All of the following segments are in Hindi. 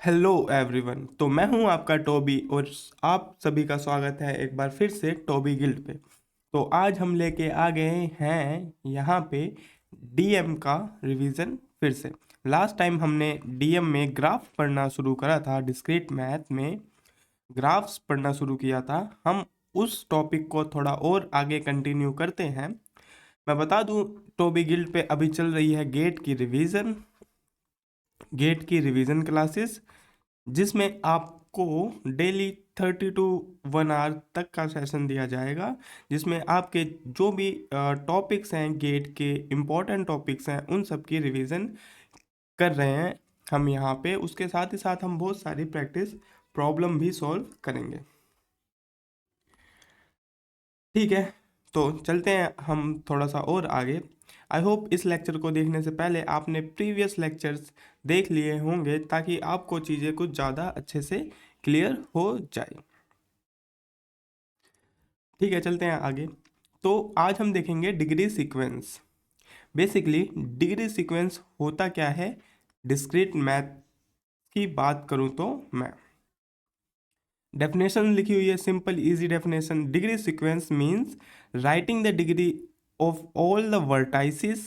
Hello everyone. तो मैं हूं आपका टोबी और आप सभी का स्वागत है एक बार फिर से टोबी गिल्ड पे। तो आज हम लेके आ गए हैं यहाँ पे डीएम का रिवीजन फिर से। लास्ट टाइम हमने डीएम में ग्राफ पढ़ना शुरू करा था, डिस्क्रीट मैथ में ग्राफ्स पढ़ना शुरू किया था। हम उस टॉपिक को थोड़ा और आगे कंटिन्यू करते हैं। मैं बता दूं, टोबी गिल्ड पे अभी चल रही है गेट की रिवीजन क्लासेस, जिसमें आपको डेली 30 to 1 आवर तक का सेशन दिया जाएगा, जिसमें आपके जो भी टॉपिक्स हैं, गेट के इम्पोर्टेंट टॉपिक्स हैं, उन सब की रिवीजन कर रहे हैं हम यहाँ पे। उसके साथ ही साथ हम बहुत सारी प्रैक्टिस प्रॉब्लम भी सॉल्व करेंगे। ठीक है, तो चलते हैं हम थोड़ा सा और आगे। आई होप इस लेक्चर को देखने से पहले आपने प्रीवियस लेक्चर्स देख लिए होंगे, ताकि आपको चीज़ें कुछ ज़्यादा अच्छे से क्लियर हो जाए। ठीक है, चलते हैं आगे। तो आज हम देखेंगे degree sequence. Basically degree sequence होता क्या है, डिस्क्रीट मैथ की बात करूं तो मैं डेफिनेशन लिखी हुई है, simple easy definition. Degree sequence means writing the degree of all the vertices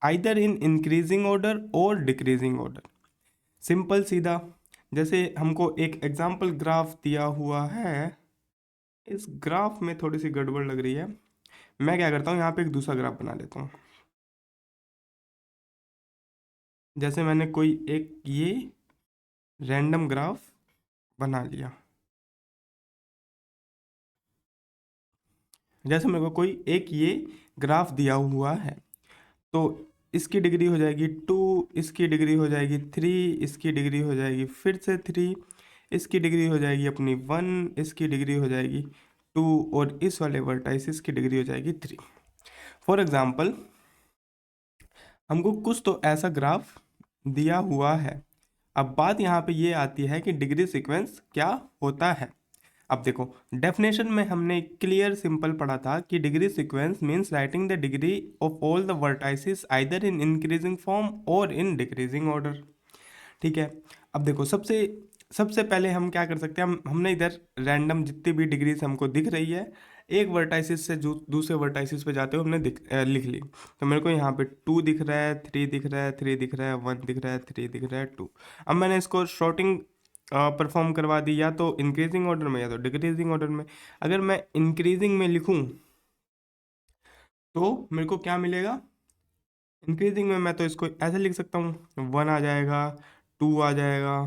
either in increasing order और डिक्रीजिंग ऑर्डर। सिंपल सीधा। जैसे हमको एक एग्जाम्पल ग्राफ दिया हुआ है, इस ग्राफ में थोड़ी सी गड़बड़ लग रही है। मैं क्या करता हूँ, यहाँ पे एक दूसरा ग्राफ बना लेता हूँ। जैसे मैंने कोई एक ये रैंडम ग्राफ बना लिया। जैसे मेरे को कोई एक ये ग्राफ दिया हुआ है, तो इसकी डिग्री हो जाएगी 2, इसकी डिग्री हो जाएगी 3, इसकी डिग्री हो जाएगी फिर से 3, इसकी डिग्री हो जाएगी अपनी 1, इसकी डिग्री हो जाएगी 2, और इस वाले वर्टाइसिस की डिग्री हो जाएगी 3। फॉर एग्जाम्पल, हमको कुछ तो ऐसा ग्राफ दिया हुआ है। अब बात यहाँ पे ये आती है कि डिग्री सीक्वेंस क्या होता है। अब देखो, डेफिनेशन में हमने क्लियर सिंपल पढ़ा था कि degree sequence means writing the degree of all the vertices either in increasing form और इन डिक्रीजिंग ऑर्डर। ठीक है। अब देखो, सबसे सबसे पहले हम क्या कर सकते हैं, हमने इधर रैंडम जितनी भी डिग्रीज हमको दिख रही है, एक वर्टाइसिस से जो दूसरे वर्टाइसिस पे जाते हुए हमने लिख ली। तो मेरे को यहाँ पे 2 दिख रहा है, 3 दिख रहा है, 3 दिख रहा है, 1 दिख रहा है, 3 दिख रहा है, 2। अब मैंने इसको शॉर्टिंग परफॉर्म करवा दी, या तो इंक्रीजिंग ऑर्डर में या तो डिक्रीजिंग ऑर्डर में। अगर मैं इंक्रीजिंग में लिखूं तो मेरे को क्या मिलेगा, इंक्रीजिंग में मैं तो इसको ऐसे लिख सकता हूँ, 1 आ जाएगा, 2 आ जाएगा,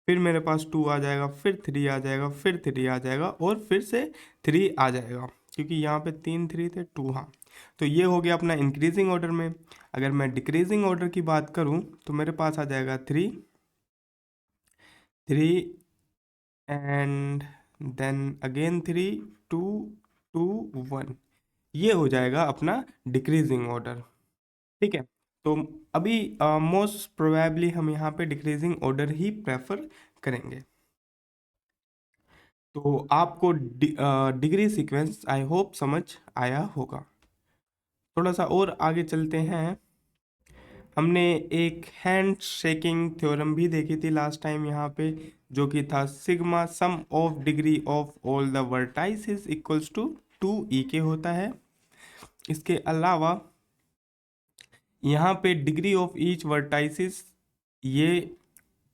फिर मेरे पास 2 आ जाएगा, फिर 3 आ जाएगा, फिर 3 आ जाएगा, और फिर से 3 आ जाएगा, क्योंकि यहाँ पे 3 3 थे, 2। हाँ, तो ये हो गया अपना इंक्रीजिंग ऑर्डर में। अगर मैं डिक्रीजिंग ऑर्डर की बात करूँ तो मेरे पास आ जाएगा 3 3 एंड देन अगेन 3 2 2 1। ये हो जाएगा अपना डिक्रीजिंग ऑर्डर। ठीक है। तो अभी मोस्ट प्रोबेबली हम यहाँ पे डिक्रीजिंग ऑर्डर ही प्रेफर करेंगे। तो आपको डिग्री सीक्वेंस आई होप समझ आया होगा। थोड़ा सा और आगे चलते हैं। हमने एक हैंड शेकिंग थ्योरम भी देखी थी लास्ट टाइम यहाँ पे, जो कि था sigma sum of degree of all the vertices equals to 2e के होता है। इसके अलावा यहाँ पे डिग्री ऑफ ईच वर्टाइसिस ये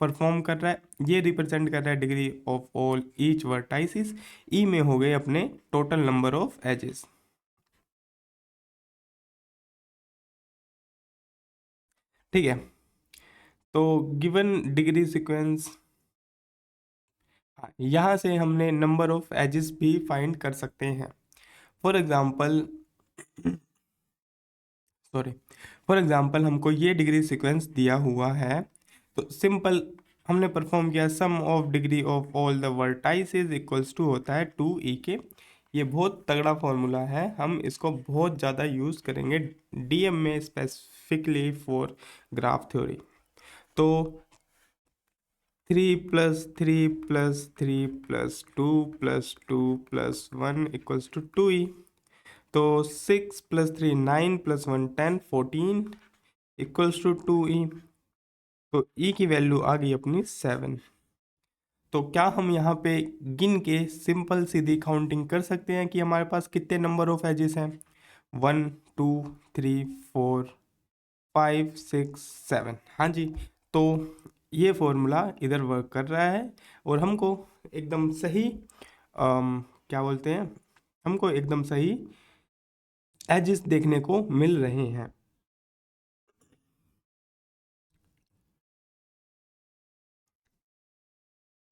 परफॉर्म कर रहा है, ये रिप्रेजेंट कर रहा है degree of all each vertices. E में हो गए अपने टोटल नंबर ऑफ एजेस। ठीक है। तो गिवन डिग्री सीक्वेंस, यहाँ से हमने नंबर ऑफ एजेस भी फाइंड कर सकते हैं। For example sorry for example हमको ये डिग्री सीक्वेंस दिया हुआ है, तो सिंपल हमने परफॉर्म किया, sum of degree of all the vertices equals to होता है 2e के। ये बहुत तगड़ा फॉर्मूला है, हम इसको बहुत ज़्यादा यूज़ करेंगे डीएम में, स्पेसिफिकली फॉर ग्राफ थ्योरी। तो 3 + 3 + 3 + 2 + 1 = 2e। तो 6 + 3 9 + 1 10 14 = 2e। तो ई की वैल्यू आ गई अपनी 7। तो क्या हम यहाँ पे गिन के सिंपल सीधी काउंटिंग कर सकते हैं कि हमारे पास कितने नंबर ऑफ एजेस हैं? 1 2 3 4 5 6 7। हाँ जी। तो ये फॉर्मूला इधर वर्क कर रहा है और हमको एकदम सही क्या बोलते हैं, हमको एकदम सही एजेस देखने को मिल रहे हैं।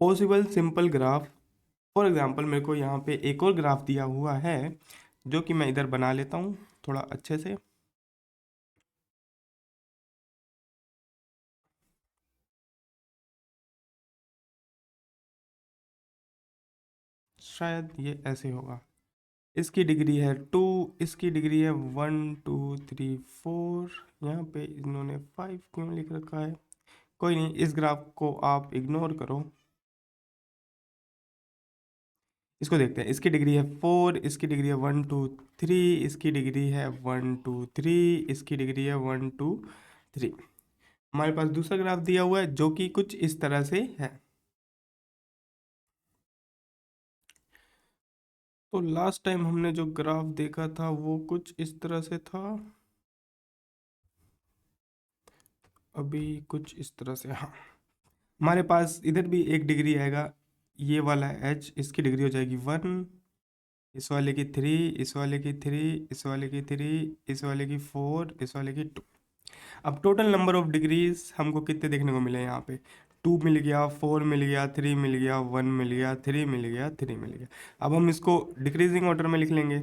Possible simple graph, for example मेरे को यहाँ पे एक और ग्राफ दिया हुआ है जो कि मैं इधर बना लेता हूँ थोड़ा अच्छे से। शायद ये ऐसे होगा। इसकी डिग्री है 2, इसकी डिग्री है 1 2 3 4। यहाँ पे इन्होंने 5 क्यों लिख रखा है? कोई नहीं, इस ग्राफ को आप इग्नोर करो। इसको देखते हैं। इसकी डिग्री है 4, इसकी डिग्री है 1 2 3, इसकी डिग्री है 1 2 3, इसकी डिग्री है 1 2 3। हमारे पास दूसरा ग्राफ दिया हुआ है जो कि कुछ इस तरह से है। तो लास्ट टाइम हमने जो ग्राफ देखा था वो कुछ इस तरह से था, अभी कुछ इस तरह से। हाँ, हमारे पास इधर भी एक डिग्री आएगा, ये वाला एच, इसकी डिग्री हो जाएगी 1, इस वाले की 3, इस वाले की 3, इस वाले की 3, इस वाले की 4, इस वाले की 2। अब टोटल नंबर ऑफ डिग्रीज हमको कितने देखने को मिले यहाँ पे? 2 मिल गया, 4 मिल गया, 3 मिल गया, 1 मिल गया, 3 मिल गया, 3 मिल गया। अब हम इसको डिक्रीजिंग ऑर्डर में लिख लेंगे।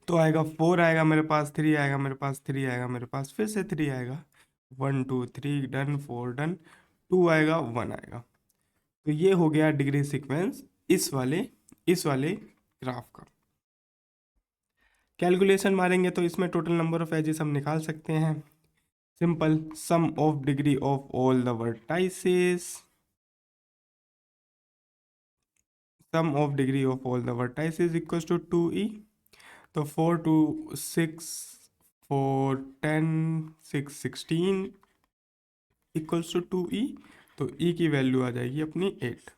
तो आएगा 4 आएगा मेरे पास, 3 आएगा मेरे पास, 3 आएगा मेरे पास, फिर से 3 आएगा, 1 2 3 डन, 4 डन, 2 आएगा, 1 आएगा। तो ये हो गया डिग्री सीक्वेंस इस वाले ग्राफ का। कैलकुलेशन मारेंगे तो इसमें टोटल नंबर ऑफ एजेस हम निकाल सकते हैं। Simple, sum of degree of all the vertices, sum of degree of all the vertices equals to 2e। तो 4 2 6 4 10 6 16 इक्वल्स टू 2e। तो e की वैल्यू आ जाएगी अपनी 8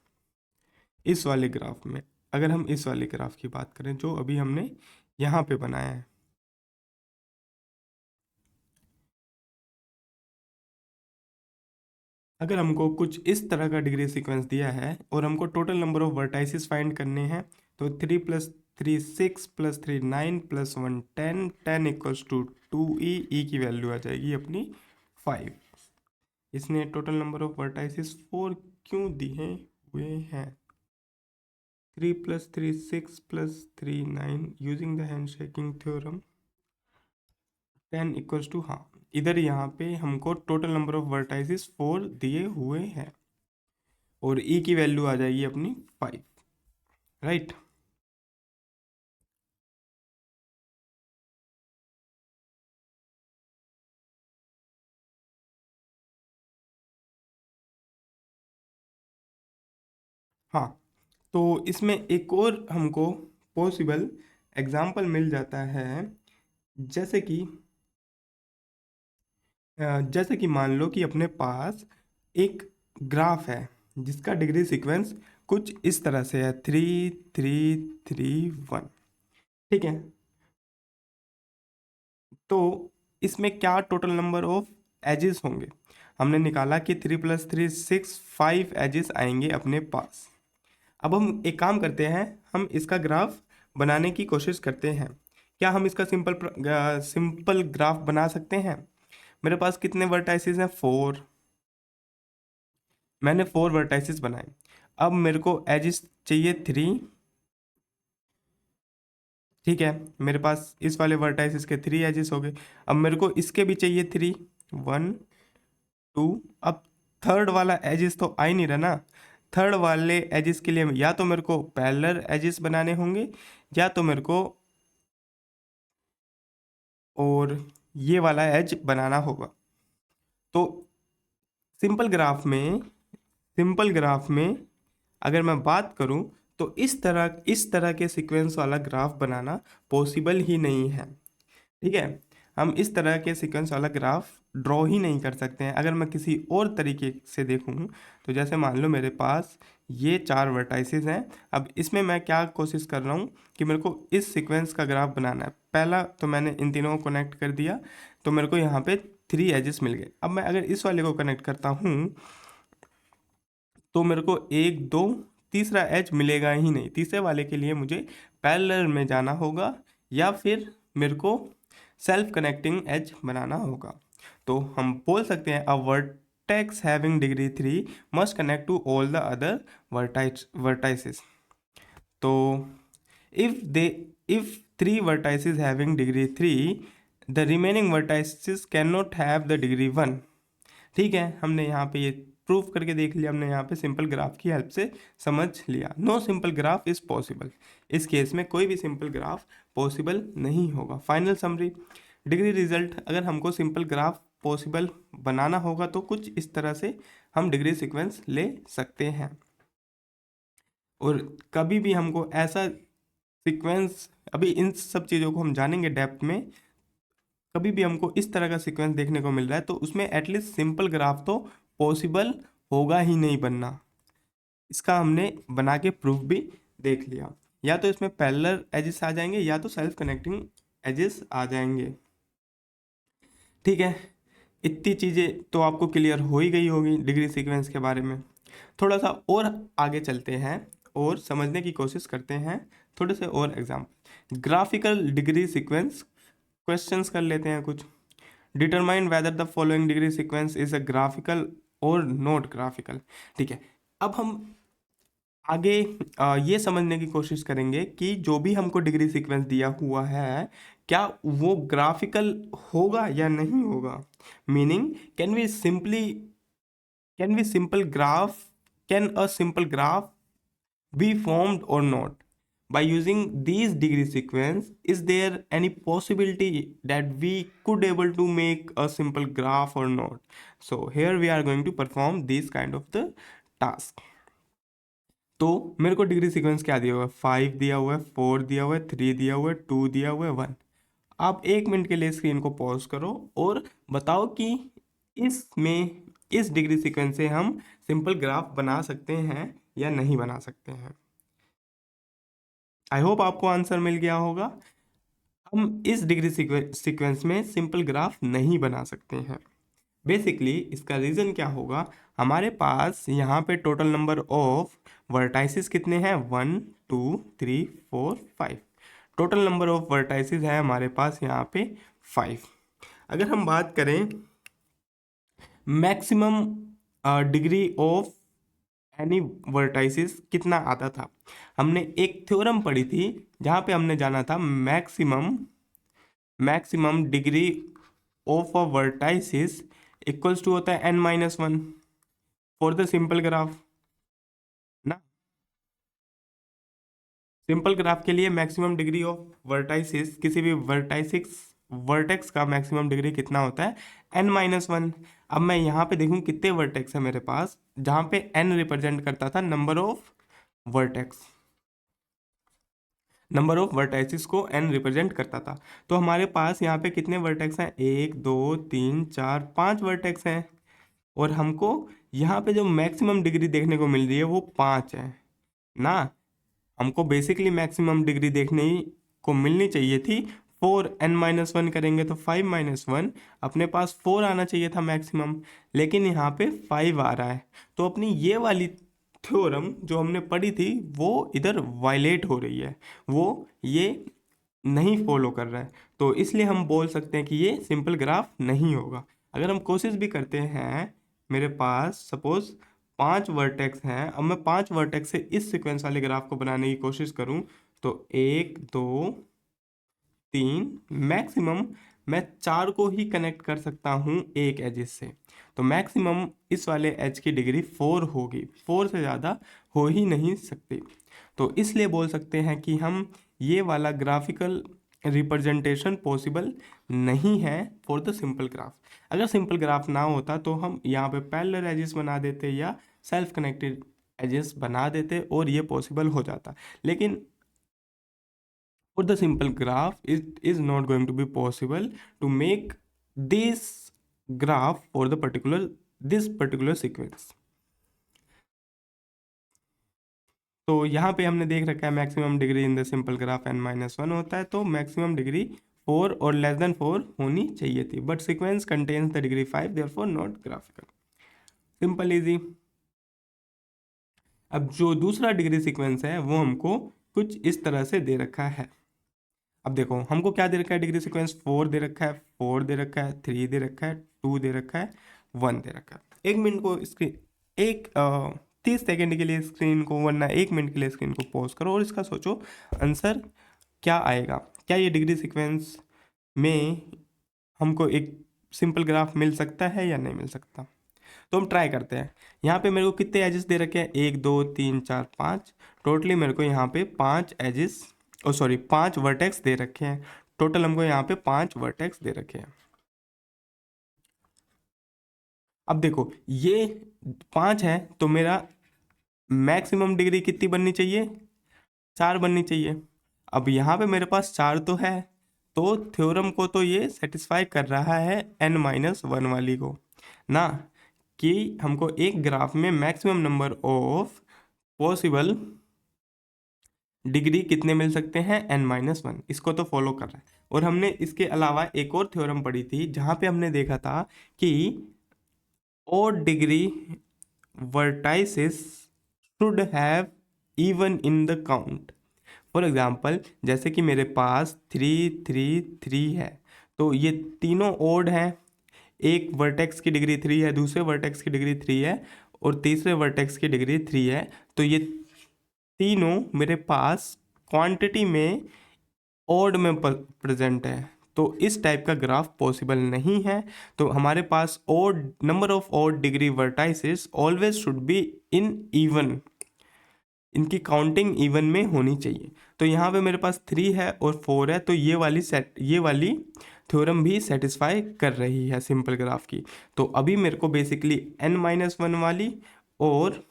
इस वाले ग्राफ में। अगर हम इस वाले ग्राफ की बात करें जो अभी हमने यहाँ पे बनाया है, अगर हमको कुछ इस तरह का डिग्री सीक्वेंस दिया है और हमको total number of vertices find करने हैं, तो 3 + 3 6 + 3 9 + 1 10 10 इक्वल्स टू 2e। ई की वैल्यू आ जाएगी अपनी 5। इसने टोटल नंबर ऑफ वर्टाइसेस 4 क्यों दिए हुए हैं? 3 + 3 6 + 3 9 using the handshaking theorem 10 equals to, हाँ, इधर यहाँ पे हमको टोटल नंबर ऑफ वर्टाइसेस 4 दिए हुए हैं और ई की वैल्यू आ जाएगी अपनी 5, राइट। हाँ, तो इसमें एक और हमको पॉसिबल एग्जाम्पल मिल जाता है, जैसे कि जैसे कि मान लो कि अपने पास एक ग्राफ है जिसका डिग्री सीक्वेंस कुछ इस तरह से है, 3 3 3 1। ठीक है, तो इसमें क्या टोटल नंबर ऑफ एजेस होंगे? हमने निकाला कि 3 + 3 6 5 एजेस आएंगे अपने पास। अब हम एक काम करते हैं, हम इसका ग्राफ बनाने की कोशिश करते हैं। क्या हम इसका सिंपल ग्राफ बना सकते हैं? मेरे पास कितने वर्टाइसेस हैं? 4। मैंने 4 वर्टाइसेस बनाए। अब मेरे को एजेस चाहिए 3। ठीक है, मेरे पास इस वाले वर्टाइसेस के 3 एजेस हो गए। अब मेरे को इसके भी चाहिए 3, 1 2। अब थर्ड वाला एजिस तो आ ही नहीं रहा ना। थर्ड वाले एजिस के लिए या तो मेरे को पैरेलल एजिस बनाने होंगे या तो मेरे को और ये वाला एज बनाना होगा। तो सिंपल ग्राफ में अगर मैं बात करूं तो इस तरह के सीक्वेंस वाला ग्राफ बनाना पॉसिबल ही नहीं है। ठीक है, हम इस तरह के सीक्वेंस वाला ग्राफ ड्रॉ ही नहीं कर सकते हैं। अगर मैं किसी और तरीके से देखूँ तो जैसे मान लो मेरे पास ये 4 वर्टाइसेस हैं। अब इसमें मैं क्या कोशिश कर रहा हूँ कि मेरे को इस सीक्वेंस का ग्राफ बनाना है। पहला तो मैंने इन तीनों को कनेक्ट कर दिया तो मेरे को यहाँ पे 3 एजेस मिल गए। अब मैं अगर इस वाले को कनेक्ट करता हूँ तो मेरे को 1 2 तीसरा एज मिलेगा ही नहीं। तीसरे वाले के लिए मुझे पैरेलल में जाना होगा या फिर मेरे को सेल्फ कनेक्टिंग एज बनाना होगा। तो हम बोल सकते हैं a vertex having degree 3 must connect to all the other vertices. तो if 3 vertices having degree 3, the remaining vertices cannot have the degree 1। ठीक है, हमने यहाँ पे ये प्रूफ करके देख लिया, हमने यहाँ पे सिंपल ग्राफ की हेल्प से समझ लिया। No simple graph is possible. इस केस में कोई भी सिंपल ग्राफ पॉसिबल नहीं होगा। फाइनल समरी, डिग्री रिजल्ट, अगर हमको सिंपल ग्राफ पॉसिबल बनाना होगा तो कुछ इस तरह से हम डिग्री सीक्वेंस ले सकते हैं। और कभी भी हमको ऐसा सीक्वेंस, अभी इन सब चीज़ों को हम जानेंगे डेप्थ में, कभी भी हमको इस तरह का सीक्वेंस देखने को मिल रहा है तो उसमें एटलीस्ट सिंपल ग्राफ तो पॉसिबल होगा ही नहीं बनना। इसका हमने बना के प्रूफ भी देख लिया। या तो इसमें पैरेलल एजेस आ जाएंगे या तो सेल्फ कनेक्टिंग एजेस आ जाएंगे। ठीक है, इतनी चीज़ें तो आपको क्लियर हो ही गई होगी डिग्री सीक्वेंस के बारे में। थोड़ा सा और आगे चलते हैं और समझने की कोशिश करते हैं थोड़े से और example. Graphical degree sequence questions कर लेते हैं कुछ। Determine whether the following degree sequence is a graphical और नॉट ग्राफिकल। ठीक है, अब हम आगे ये समझने की कोशिश करेंगे कि जो भी हमको डिग्री सीक्वेंस दिया हुआ है क्या वो ग्राफिकल होगा या नहीं होगा। Meaning can we simple graph can a simple graph be formed or not by using these degree sequence? Is there any possibility that we could able to make a simple graph or not? So here we are going to perform this kind of the task। तो मेरे को डिग्री सीक्वेंस क्या दिया हुआ है, 5 दिया हुआ है, 4 दिया हुआ है, 3 दिया हुआ है, 2 दिया हुआ है, 1। आप 1 मिनट के लिए स्क्रीन को पॉज करो और बताओ कि इसमें इस डिग्री सीक्वेंस से हम सिंपल ग्राफ बना सकते हैं या नहीं बना सकते हैं। आई होप आपको आंसर मिल गया होगा। हम इस डिग्री सीक्वेंस में सिंपल ग्राफ नहीं बना सकते हैं। बेसिकली इसका रीज़न क्या होगा, हमारे पास यहाँ पे टोटल नंबर ऑफ वर्टाइसेस कितने हैं, 1 2 3 4 5। टोटल नंबर ऑफ वर्टाइसेस है हमारे पास यहाँ पे 5। अगर हम बात करें maximum degree of any vertices कितना आता था, हमने एक थ्योरम पढ़ी थी जहाँ पे हमने जाना था maximum degree of a vertices equals to होता है n-1 for the simple graph ना। सिंपल ग्राफ के लिए मैक्सिमम डिग्री ऑफ वर्टाइसिस, किसी भी वर्टेक्स का मैक्सिमम डिग्री कितना होता है, n-1। अब मैं यहाँ पे देखूँ कितने वर्टेक्स है मेरे पास, जहाँ पे n रिप्रेजेंट करता था number of vertex, number of vertices को n रिप्रेजेंट करता था। तो हमारे पास यहाँ पे कितने वर्टेक्स हैं, 1 2 3 4 5 वर्टेक्स हैं। और हमको यहाँ पे जो मैक्सिमम डिग्री देखने को मिल रही है वो 5 है ना। हमको बेसिकली मैक्सिमम डिग्री देखने को मिलनी चाहिए थी 4, n-1 करेंगे तो 5-1, अपने पास 4 आना चाहिए था मैक्सिमम, लेकिन यहाँ पे 5 आ रहा है। तो अपनी ये वाली थ्योरम जो हमने पढ़ी थी वो इधर वायलेट हो रही है, वो ये नहीं फॉलो कर रहा है। तो इसलिए हम बोल सकते हैं कि ये सिंपल ग्राफ नहीं होगा। अगर हम कोशिश भी करते हैं, मेरे पास सपोज 5 वर्टेक्स हैं, अब मैं 5 वर्टेक्स से इस सीक्वेंस वाले ग्राफ को बनाने की कोशिश करूं तो 1 2 3 मैक्सिमम मैं 4 को ही कनेक्ट कर सकता हूं एक एजेस से। तो मैक्सिमम इस वाले एज की डिग्री 4 होगी, 4 से ज़्यादा हो ही नहीं सकती। तो इसलिए बोल सकते हैं कि हम ये वाला ग्राफिकल रिप्रेजेंटेशन पॉसिबल नहीं है फॉर द सिंपल ग्राफ। अगर सिंपल ग्राफ ना होता तो हम यहाँ पे पैरेलल एजेस बना देते या सेल्फ कनेक्टेड एजेस बना देते और ये पॉसिबल हो जाता। लेकिन or the simple graph, it is not going to be possible to make this graph for the this particular sequence. तो यहाँ पे हमने देख रखा है maximum degree in the simple graph n-1 होता है, तो मैक्सिमम डिग्री 4 और लेस देन 4 होनी चाहिए थी, but sequence contains the degree 5, therefore not graphical. Simple easy. अब जो दूसरा डिग्री सीक्वेंस है वो हमको कुछ इस तरह से दे रखा है. अब देखो हमको क्या दे रखा है डिग्री सीक्वेंस, 4 दे रखा है, 4 दे रखा है, 3 दे रखा है, 2 दे रखा है, 1 दे रखा है. 1 मिनट को स्क्रीन एक 30 सेकेंड के लिए स्क्रीन को, वरना 1 मिनट के लिए स्क्रीन को पॉज करो और इसका सोचो आंसर क्या आएगा. क्या ये डिग्री सीक्वेंस में हमको एक सिंपल ग्राफ मिल सकता है या नहीं मिल सकता. तो हम ट्राई करते हैं. यहाँ पे मेरे को कितने एजेस दे रखे हैं, 1 2 3 4 5. टोटली मेरे को यहाँ पे 5 एजेस, 5 वर्टेक्स दे रखे हैं. टोटल हमको यहाँ पे 5 वर्टेक्स दे रखे हैं. अब देखो ये 5 है तो मेरा मैक्सिमम डिग्री कितनी बननी चाहिए, 4 बननी चाहिए. अब यहाँ पे मेरे पास 4 तो है, तो थ्योरम को तो ये सेटिस्फाई कर रहा है n-1 वाली को ना, कि हमको एक ग्राफ में maximum number of possible degree कितने मिल सकते हैं, n-1. इसको तो फॉलो कर रहा है. और हमने इसके अलावा एक और थ्योरम पढ़ी थी जहाँ पे हमने देखा था कि odd degree vertices should have even in the count. For example जैसे कि मेरे पास 3 3 3 है, तो ये तीनों ओड हैं. एक वर्टेक्स की डिग्री 3 है, दूसरे वर्टेक्स की डिग्री 3 है और तीसरे वर्टेक्स की डिग्री 3 है. तो ये तीनों मेरे पास क्वांटिटी में ओड में प्रेजेंट है. तो इस टाइप का ग्राफ पॉसिबल नहीं है. तो हमारे पास odd number of odd degree vertices always should be in even, इनकी काउंटिंग इवन में होनी चाहिए. तो यहाँ पे मेरे पास 3 है और 4 है, तो ये वाली थ्योरम भी सेटिस्फाई कर रही है सिंपल ग्राफ की. तो अभी मेरे को बेसिकली n-1 वाली और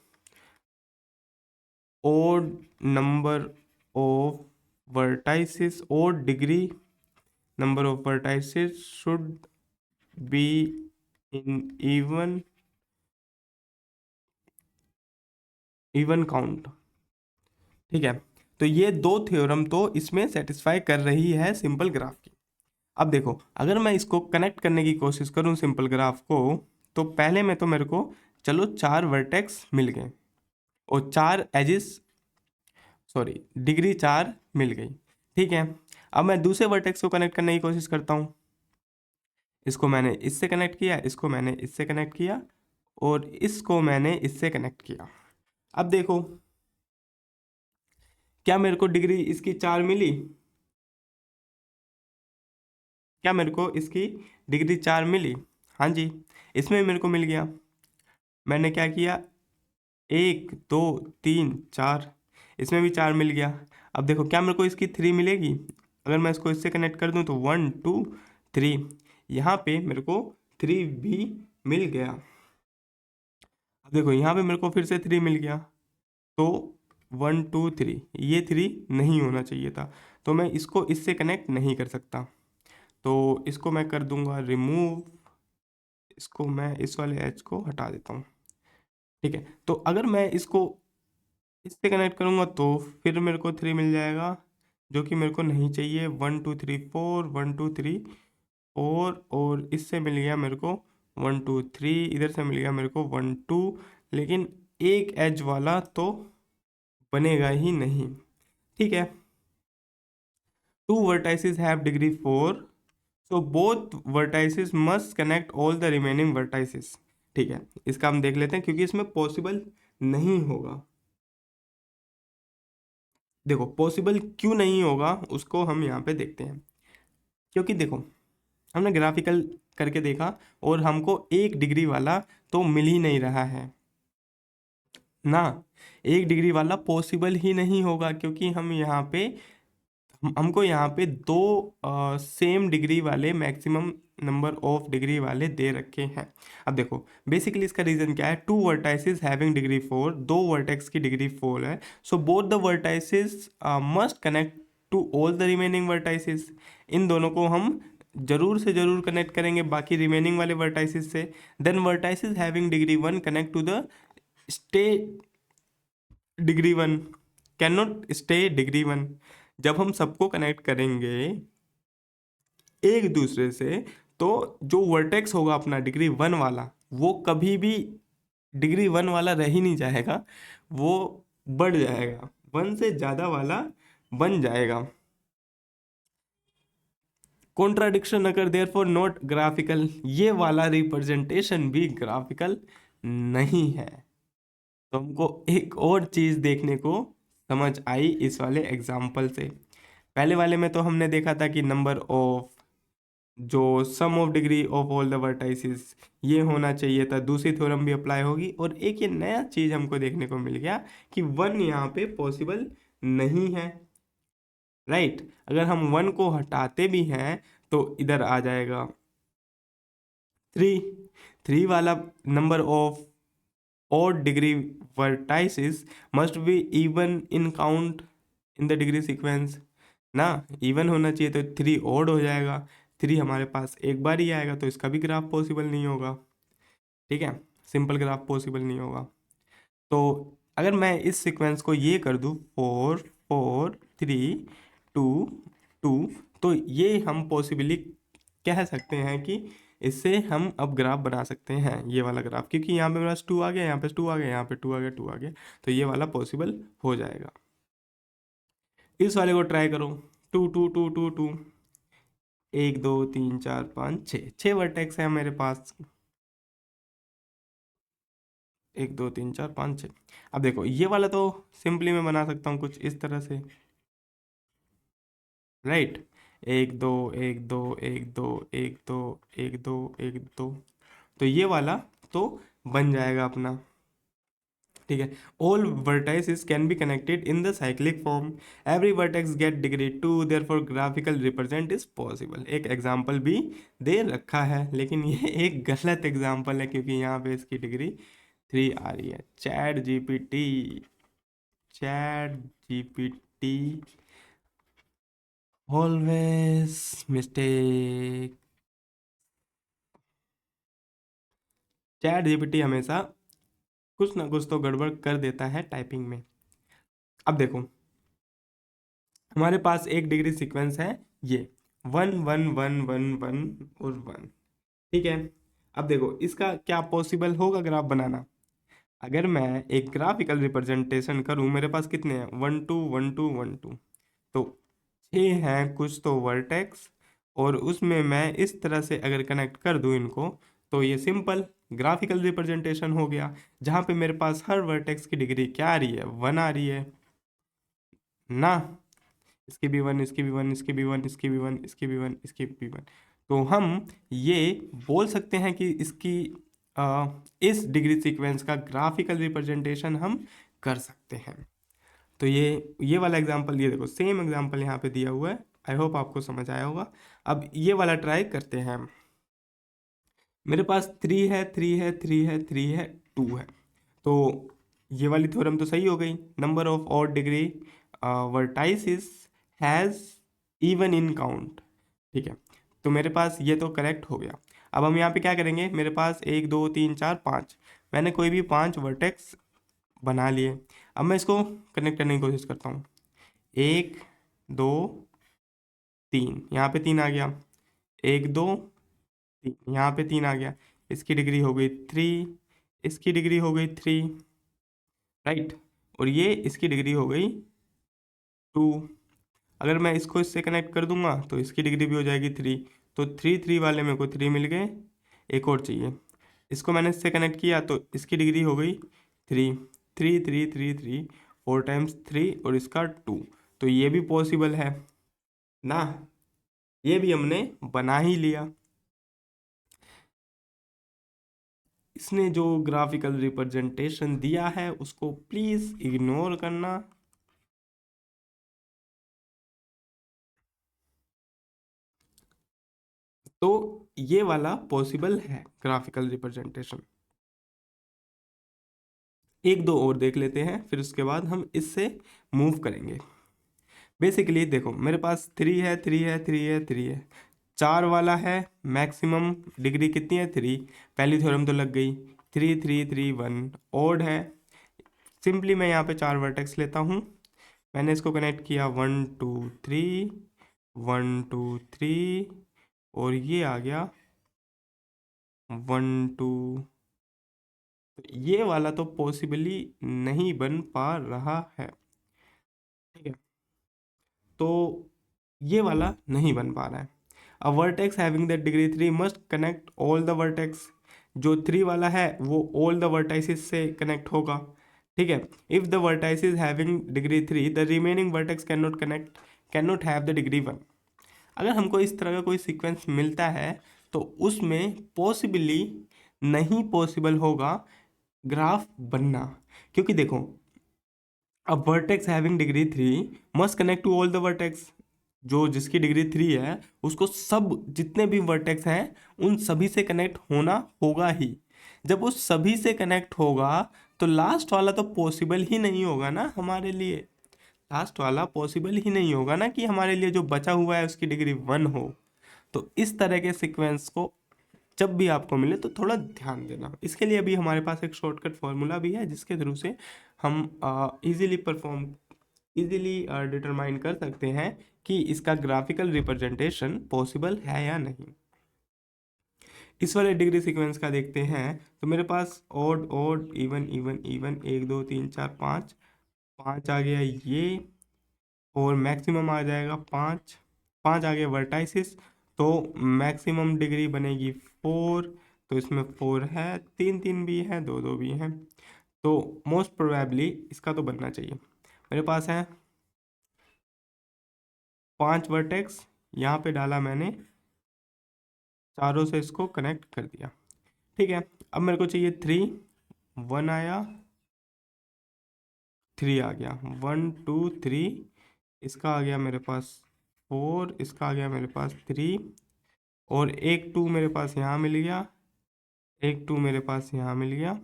odd number of vertices, odd degree number of vertices should be in even count. ठीक है, तो ये दो थ्योरम तो इसमें सेटिस्फाई कर रही है सिंपल ग्राफ की. अब देखो अगर मैं इसको कनेक्ट करने की कोशिश करूं सिंपल ग्राफ को, तो पहले में तो मेरे को चलो 4 वर्टेक्स मिल गए और 4 एजिस, डिग्री 4 मिल गई. ठीक है, अब मैं दूसरे वर्टेक्स को कनेक्ट करने की कोशिश करता हूँ. इसको मैंने इससे कनेक्ट किया, इसको मैंने इससे कनेक्ट किया और इसको मैंने इससे कनेक्ट किया. अब देखो क्या मेरे को डिग्री इसकी 4 मिली, क्या मेरे को इसकी डिग्री 4 मिली. हाँ जी, इसमें मेरे को मिल गया. मैंने क्या किया, 1 2 3 4, इसमें भी 4 मिल गया. अब देखो क्या मेरे को इसकी 3 मिलेगी, अगर मैं इसको इससे कनेक्ट कर दूं तो 1 2 3, यहाँ पे मेरे को 3 भी मिल गया. अब देखो यहाँ पे मेरे को फिर से 3 मिल गया, तो 1 2 3, ये 3 नहीं होना चाहिए था, तो मैं इसको इससे कनेक्ट नहीं कर सकता. तो इसको मैं कर दूंगा रिमूव, इसको मैं इस वाले एज को हटा देता हूँ. ठीक है, तो अगर मैं इसको इससे कनेक्ट करूँगा तो फिर मेरे को 3 मिल जाएगा, जो कि मेरे को नहीं चाहिए. 1 2 3 4, 1 2 3 4, और इससे मिल गया मेरे को 1 2 3, इधर से मिल गया मेरे को 1 2, लेकिन एक एज वाला तो बनेगा ही नहीं. ठीक है, 2 vertices have degree 4, so both vertices must connect all the remaining vertices. ठीक है, इसका हम देख लेते हैं क्योंकि इसमें पॉसिबल नहीं होगा. देखो पॉसिबल क्यों नहीं होगा उसको हम यहाँ पे देखते हैं. क्योंकि देखो हमने ग्राफिकल करके देखा और हमको 1 डिग्री वाला तो मिल ही नहीं रहा है ना. 1 डिग्री वाला पॉसिबल ही नहीं होगा क्योंकि हमको यहाँ पे 2 सेम डिग्री वाले मैक्सिमम नंबर ऑफ डिग्री वाले दे रखे हैं. अब देखो बेसिकली इसका रीज़न क्या है, 2 वर्टाइसेस हैविंग डिग्री 4, 2 वर्टेक्स की डिग्री 4 है, so both the vertices must connect to all the remaining vertices. इन दोनों को हम जरूर से जरूर कनेक्ट करेंगे बाकी रिमेनिंग वाले वर्टाइसिस से। Then vertices having degree 1 connect to the stay degree 1 can not stay degree 1। जब हम सबको कनेक्ट करेंगे एक दूसरे से तो जो वर्टेक्स होगा अपना डिग्री 1 वाला वो कभी भी डिग्री 1 वाला रह ही नहीं जाएगा, वो बढ़ जाएगा, 1 से ज़्यादा वाला बन जाएगा। कॉन्ट्राडिक्शन अगर देयरफॉर नॉट ग्राफिकल, ये वाला रिप्रेजेंटेशन भी ग्राफिकल नहीं है। तो हमको एक और चीज़ देखने को समझ आई इस वाले एग्जाम्पल से। पहले वाले में तो हमने देखा था कि नंबर ऑफ जो sum of degree of all the vertices ये होना चाहिए था, दूसरी थ्योरम भी अप्लाई होगी। और एक ये नया चीज़ हमको देखने को मिल गया कि 1 यहाँ पे पॉसिबल नहीं है, राइट। अगर हम 1 को हटाते भी हैं तो इधर आ जाएगा 3। 3 वाला number of odd degree vertices must be even in count in the degree sequence ना। इवन होना चाहिए तो 3 odd हो जाएगा, 3 हमारे पास एक बार ही आएगा तो इसका भी ग्राफ पॉसिबल नहीं होगा, ठीक है, सिंपल ग्राफ पॉसिबल नहीं होगा। तो अगर मैं इस सीक्वेंस को ये कर दूँ 4 4 3 2 2, तो ये हम पॉसिबली कह सकते हैं कि इससे हम अब ग्राफ बना सकते हैं, ये वाला ग्राफ, क्योंकि यहाँ पे मेरे पास 2 आ गया, यहाँ पे 2 आ गया, यहाँ पे 2 आ गया, 2 आ गया, तो ये वाला पॉसिबल हो जाएगा। इस वाले को ट्राई करो 2 2 2 2 2, 1 2 3 4 5 6, 6 वर्टेक्स है मेरे पास, 1 2 3 4 5 6। अब देखो ये वाला तो सिंपली मैं बना सकता हूँ कुछ इस तरह से, राइट। 1 2 1 2 1 2 1 2 1 2 1 2, तो ये वाला तो बन जाएगा अपना, ठीक है। All vertices can be connected in the cyclic form, every vertex get degree 2, therefore graphical represent is possible. एक एग्जांपल भी दे रखा है, लेकिन ये एक गलत एग्जांपल है क्योंकि यहाँ पे इसकी डिग्री 3 आ रही है। Chat GPT always mistake. Chat GPT हमेशा कुछ ना कुछ तो गड़बड़ कर देता है टाइपिंग में। अब देखो हमारे पास एक डिग्री सीक्वेंस है, ये 1 1 1 1 1 और 1, ठीक है। अब देखो इसका क्या पॉसिबल होगा ग्राफ बनाना। अगर मैं एक ग्राफिकल रिप्रेजेंटेशन करूं, मेरे पास कितने हैं 1 2 1 2 1 2, तो 6 हैं कुछ तो वर्टेक्स, और उसमें मैं इस तरह से अगर कनेक्ट कर दूं इनको तो ये सिंपल ग्राफिकल रिप्रेजेंटेशन हो गया, जहाँ पे मेरे पास हर वर्टेक्स की डिग्री क्या आ रही है 1 आ रही है ना। इसकी भी 1, इसकी भी 1, इसकी भी 1, इसकी भी 1, इसकी भी 1, इसकी भी 1। तो हम ये बोल सकते हैं कि इसकी इस डिग्री सीक्वेंस का ग्राफिकल रिप्रेजेंटेशन हम कर सकते हैं। तो ये वाला एग्जांपल, ये देखो सेम एग्जांपल यहाँ पे दिया हुआ है, आई होप आपको समझ आया होगा। अब ये वाला ट्राई करते हैं। मेरे पास 3 है 3 है 3 है 3 है 2 है, तो ये वाली थ्योरम तो सही हो गई। Number of odd degree vertices has even in count, ठीक है। तो मेरे पास ये तो करेक्ट हो गया। अब हम यहाँ पे क्या करेंगे, मेरे पास 1 2 3 4 5, मैंने कोई भी 5 वर्टेक्स बना लिए। अब मैं इसको कनेक्ट करने की कोशिश करता हूँ, 1 2 3, यहाँ पे 3 आ गया, 1 2 3, यहाँ पे 3 आ गया, इसकी डिग्री हो गई 3, इसकी डिग्री हो गई 3, राइट, और ये इसकी डिग्री हो गई 2। अगर मैं इसको इससे कनेक्ट कर दूंगा तो इसकी डिग्री भी हो जाएगी 3, तो 3 3 वाले मेरे को 3 मिल गए, एक और चाहिए। इसको मैंने इससे कनेक्ट किया तो इसकी डिग्री हो गई 3 3 3 3 3, 4 टाइम्स 3 और इसका 2, तो ये भी पॉसिबल है ना, ये भी हमने बना ही लिया। इसने जो ग्राफिकल रिप्रेजेंटेशन दिया है उसको प्लीज इग्नोर करना। तो ये वाला पॉसिबल है ग्राफिकल रिप्रेजेंटेशन। एक दो और देख लेते हैं, फिर उसके बाद हम इससे मूव करेंगे। बेसिकली देखो मेरे पास 3 है, 3 है, 3 है, 3 है, 4 वाला है, मैक्सिमम डिग्री कितनी है 3, पहली थ्योरम तो लग गई, 3 3 3 1 ओड है। सिंपली मैं यहाँ पे 4 वर्टेक्स लेता हूँ, मैंने इसको कनेक्ट किया 1 2 3, 1 2 3, और ये आ गया 1 2। ये वाला तो पॉसिबली नहीं बन पा रहा है, ठीक है, तो ये वाला नहीं बन पा रहा है। अ vertex having that degree 3 must connect all the vertex, जो 3 वाला है वो ऑल द वर्टाइसिस से कनेक्ट होगा, ठीक है। If the vertices having degree 3 the remaining vertex can not connect, can not have the degree 1। अगर हमको इस तरह का कोई सीक्वेंस मिलता है तो उसमें पॉसिबली नहीं पॉसिबल होगा ग्राफ बनना, क्योंकि देखो अब vertex having degree 3 must connect to all the vertex, जो जिसकी डिग्री 3 है उसको सब जितने भी वर्टेक्स हैं उन सभी से कनेक्ट होना होगा ही। जब वो सभी से कनेक्ट होगा तो लास्ट वाला तो पॉसिबल ही नहीं होगा ना हमारे लिए, लास्ट वाला पॉसिबल ही नहीं होगा ना कि हमारे लिए जो बचा हुआ है उसकी डिग्री 1 हो। तो इस तरह के सीक्वेंस को जब भी आपको मिले तो थोड़ा ध्यान देना। इसके लिए भी हमारे पास एक शॉर्टकट फॉर्मूला भी है जिसके थ्रू से हम इजीली डिटरमाइन कर सकते हैं कि इसका ग्राफिकल रिप्रेजेंटेशन पॉसिबल है या नहीं। इस वाले डिग्री सीक्वेंस का देखते हैं तो मेरे पास odd odd even even even 1 2 3 4 5, 5 आ गया ये, और मैक्सिमम आ जाएगा 5, 5 आ गया वर्टाइसिस, तो मैक्सिमम डिग्री बनेगी 4, तो इसमें 4 है, 3 3 भी है, 2 2 भी है, तो मोस्ट प्रोबेबली इसका तो बनना चाहिए। मेरे पास है 5 वर्टेक्स, यहाँ पे डाला मैंने, चारों से इसको कनेक्ट कर दिया, ठीक है। अब मेरे को चाहिए 3, 1 आया, 3 आ गया, 1 2 3, इसका आ गया मेरे पास 4, इसका आ गया मेरे पास 3, और एक 2 मेरे पास यहाँ मिल गया, एक 2 मेरे पास यहाँ मिल गया।